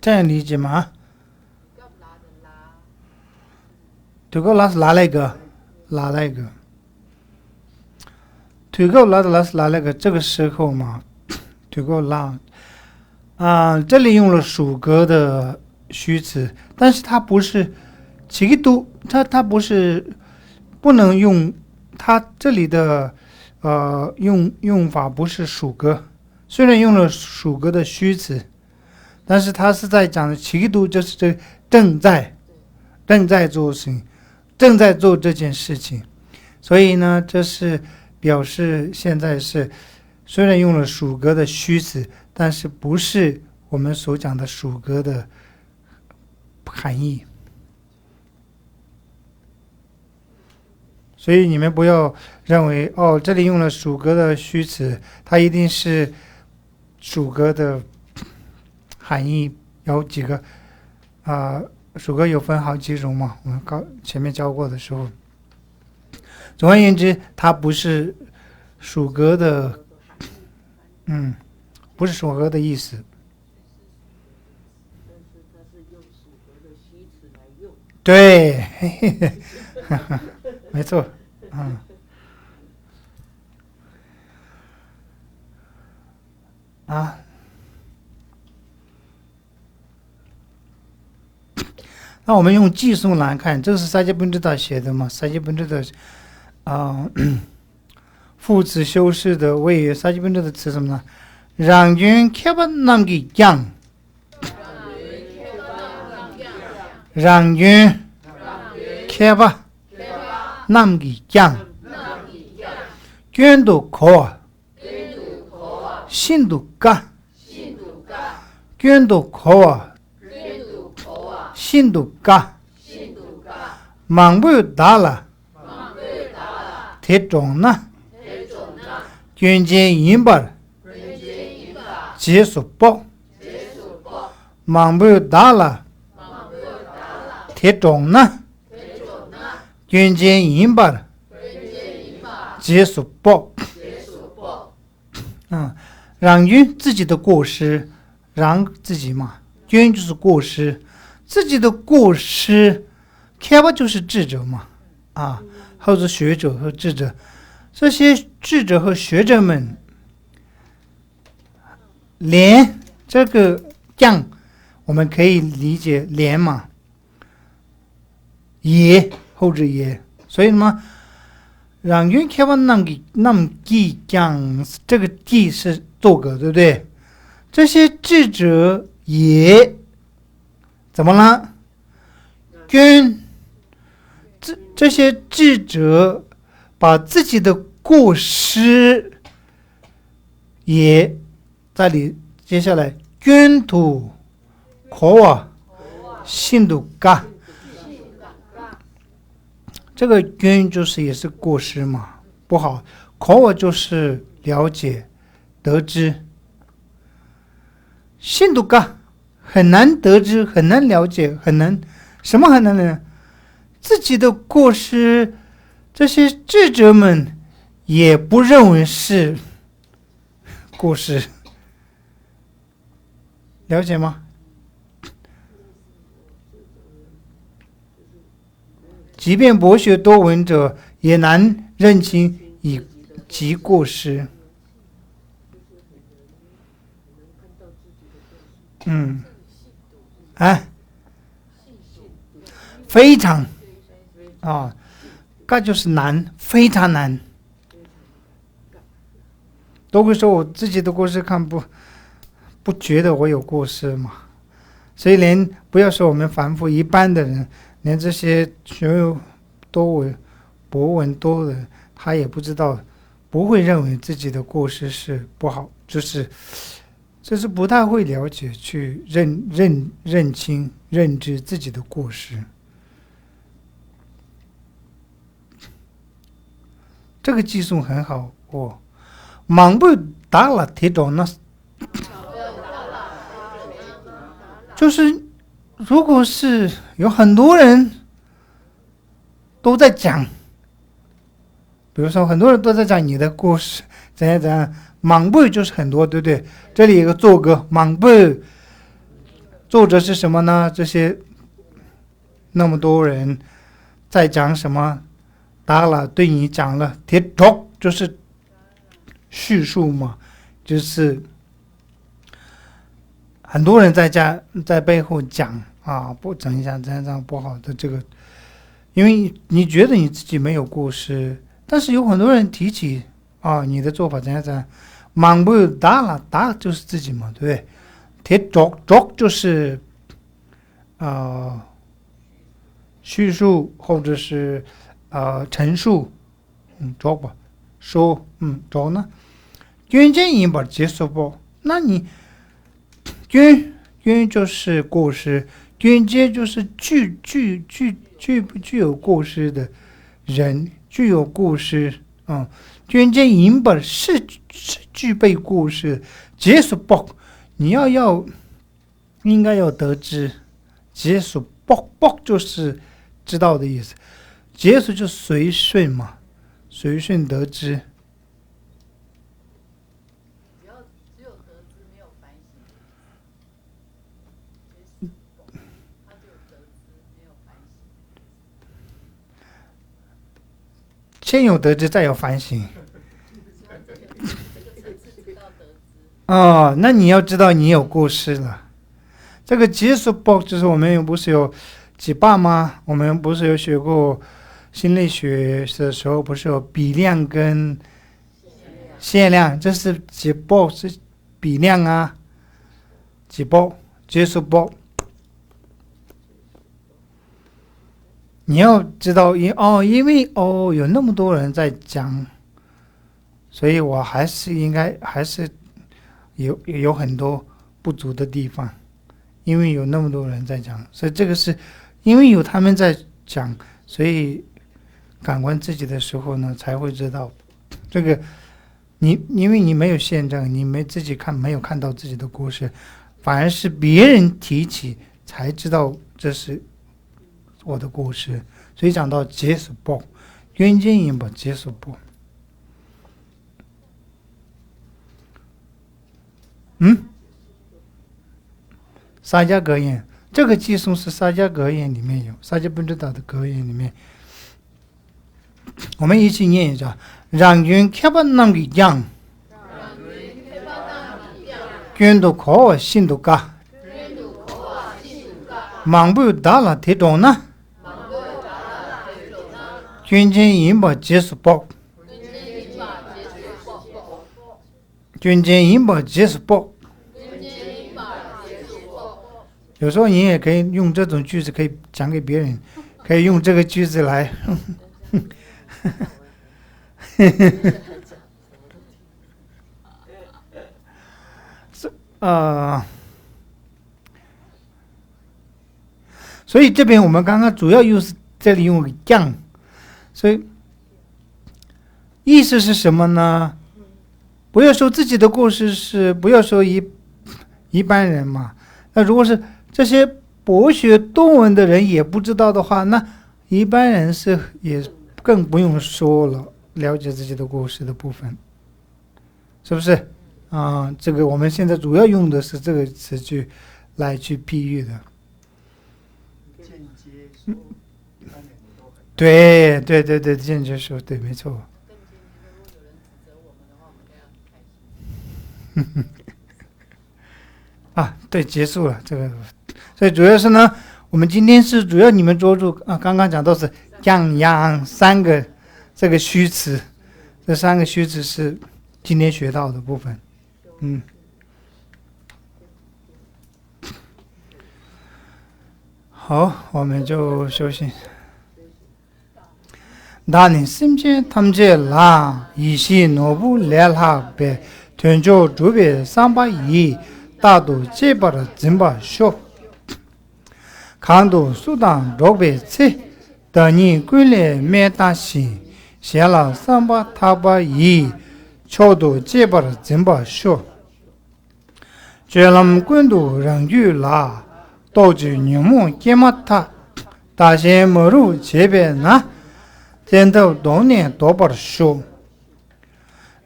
这样理解吗？土cấp拉是哪一个？土cấp拉是哪一个？这个时候嘛，土cấp拉这里用了属格的虚词，但是它不是七度，它不是不能用，它这里的用法不是属格，虽然用了属格的虚词。但是他是在讲的七度，就是这正在做事情，正在做这件事情，所以呢，这是表示现在是虽然用了属格的虚词，但是不是我们所讲的属格的含义。所以你们不要认为这里用了属格的虚词，它一定是属格的含义。有几个属格有分好几种嘛，我们前面教过的时候。总而言之，它不是属格的，不是属格的意思。是用属格的虚词来用。对，嘿嘿嘿没错，嗯。啊，那我们用寄送来看，这是萨迦本智达写的嘛？萨迦本智达副词修饰的为萨迦本智达词什么呢？让云开把那个讲，让云开把那个讲，卷都考。信度高，卷度高，信度高，忙不大了，太重了，卷肩银把，结束包，忙不大了，太重了，卷肩银把，结束包，让云自己的过失，让自己嘛，君就是过失，自己的过失，开吧就是智者嘛，或者学者和智者，这些智者和学者们，连这个将，我们可以理解连嘛，也或者也，所以嘛，让云开吧那么记将，这个记是作格，对不对？这些智者也怎么了？这些智者把自己的过失也在里，接下来卷土考啊，信度高，这个卷就是也是过失嘛，不好。考啊就是了解。得知，信度高，很难得知，很难了解，很难什么很难呢？自己的过失，这些智者们也不认为是过失，了解吗？即便博学多闻者，也难认清以其过失。非常这就是难，非常难。都会说我自己的过失看不觉得我有过失嘛，所以连不要说我们凡夫一般的人，连这些学有多闻博闻多的，他也不知道，不会认为自己的过失是不好，就是不太会了解去认清认知自己的过失。这个寄送很好忙不大了提懂呢，就是如果是有很多人都在讲，比如说很多人都在讲你的故事怎样怎样，忙不就是很多，对不对？这里有个作歌，忙不作者是什么呢？这些那么多人在讲什么？达了对你讲了，贴头就是叙述嘛，就是很多人在背后讲不整一下这样不好的这个，因为你觉得你自己没有过失，但是有很多人提起你的做法怎样怎样，忙不达了，达就是自己嘛，对不对？贴着就是叙述或者是陈述，着吧，说，着呢，卷肩引把结束不？那你卷就是过失，卷肩就是具有过失的人，具有过失卷肩引把是具备过失，结束不？你应该要得知，结束不就是知道的意思。结束就随顺嘛，随顺得知。只有得知没有反省。先有得知，再有反省。哦，那你要知道你有故事了。这个结束报就是我们不是有几把吗？我们不是有学过心理学的时候，不是有比量跟限量？这是几报是比量啊，几报结束报。你要知道，因为有那么多人在讲，所以我还是有很多不足的地方，因为有那么多人在讲，所以这个是因为有他们在讲，所以感官自己的时候呢，才会知道这个。因为你没有见证，你自己没有看到自己的故事，反而是别人提起才知道这是我的故事。所以讲到结束报，冤经引报结束报。萨迦格言，这个寄颂是萨迦格言里面有，萨迦本知道的格言里面，我们一起念一下：让云开巴南的讲，捐都可我心都嘎，忙不达了提中呢，捐经引报结束报，捐经引报结束报。有时候你也可以用这种句子，可以讲给别人，可以用这个句子来所以这边我们刚刚主要又是这里用讲，所以意思是什么呢？不要说自己的故事，是不要说一般人嘛。那如果是这些博学多闻的人也不知道的话，那一般人也更不用说了，了解自己的故事的部分，是不是这个我们现在主要用的是这个词句来去譬喻的。间接说，一般人都很对，间接说，对，没错。对，结束了这个，所以主要是呢，我们今天是主要你们捉住刚刚讲到是样样三个这个虚词，这三个虚词是今天学到的部分。好，我们就休息。나는 심지 탐제라 이시 노부 렐하베 된조 주베 삼바이 다도 제바라 짐바 쇼 강도 수단 로베 체 더니 꿀레 메다시 샤라 삼바 타바이 초도 제바라 짐바 쇼 죄람 군도 랑유라 도주 녀무 게마타 다시 머루 제베나 见到多年多把的书，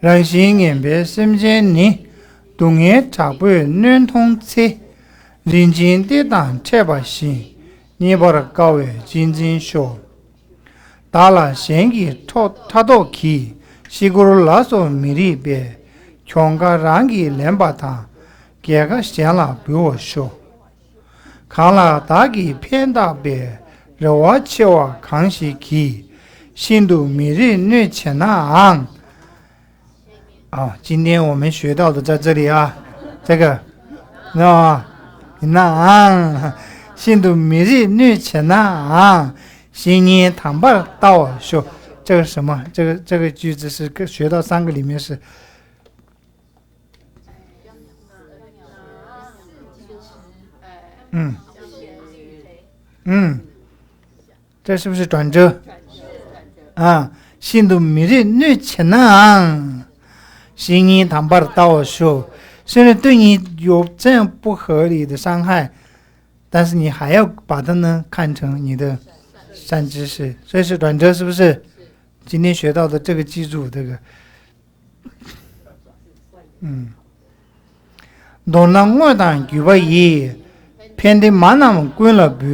人心眼别心间你，冬夜茶杯暖通车，人间跌宕切把心，你把的高位紧紧说，打了先给他到去，西古鲁拉索米里别，全个人给两把他，这个先了比我说，看了大给偏大别，让我切我康熙去。新度每日日前昂今天我们学到的在这里这个新度每日日前昂新年堂拜到说这个什么这个句子是学到三个里面是这是不是转折新度每日日前新年堂拜到说虽然对你有这样不合理的伤害，但是你还要把它呢看成你的善知识，所以是转折，是不是？今天学到的这个记住这个东南我当举把一偏的马那么滚了不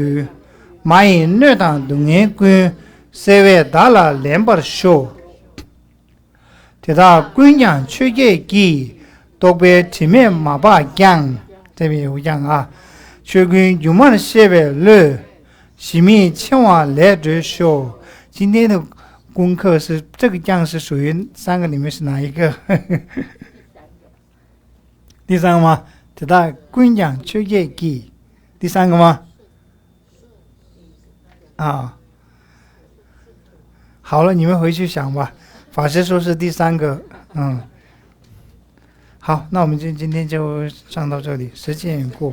马引热当东眼滚社会打了两把手提到姑娘出夜记，都被前面马把讲，这边有讲啊，学跟有么的写为了，前面千万来着说，今天的功课是这个讲是属于3个里面是哪一个？第3个吗？提到姑娘出夜记，第3个吗？啊，好了，你们回去想吧。法师说是第3个，好，那我们今天就上到这里，时间也过。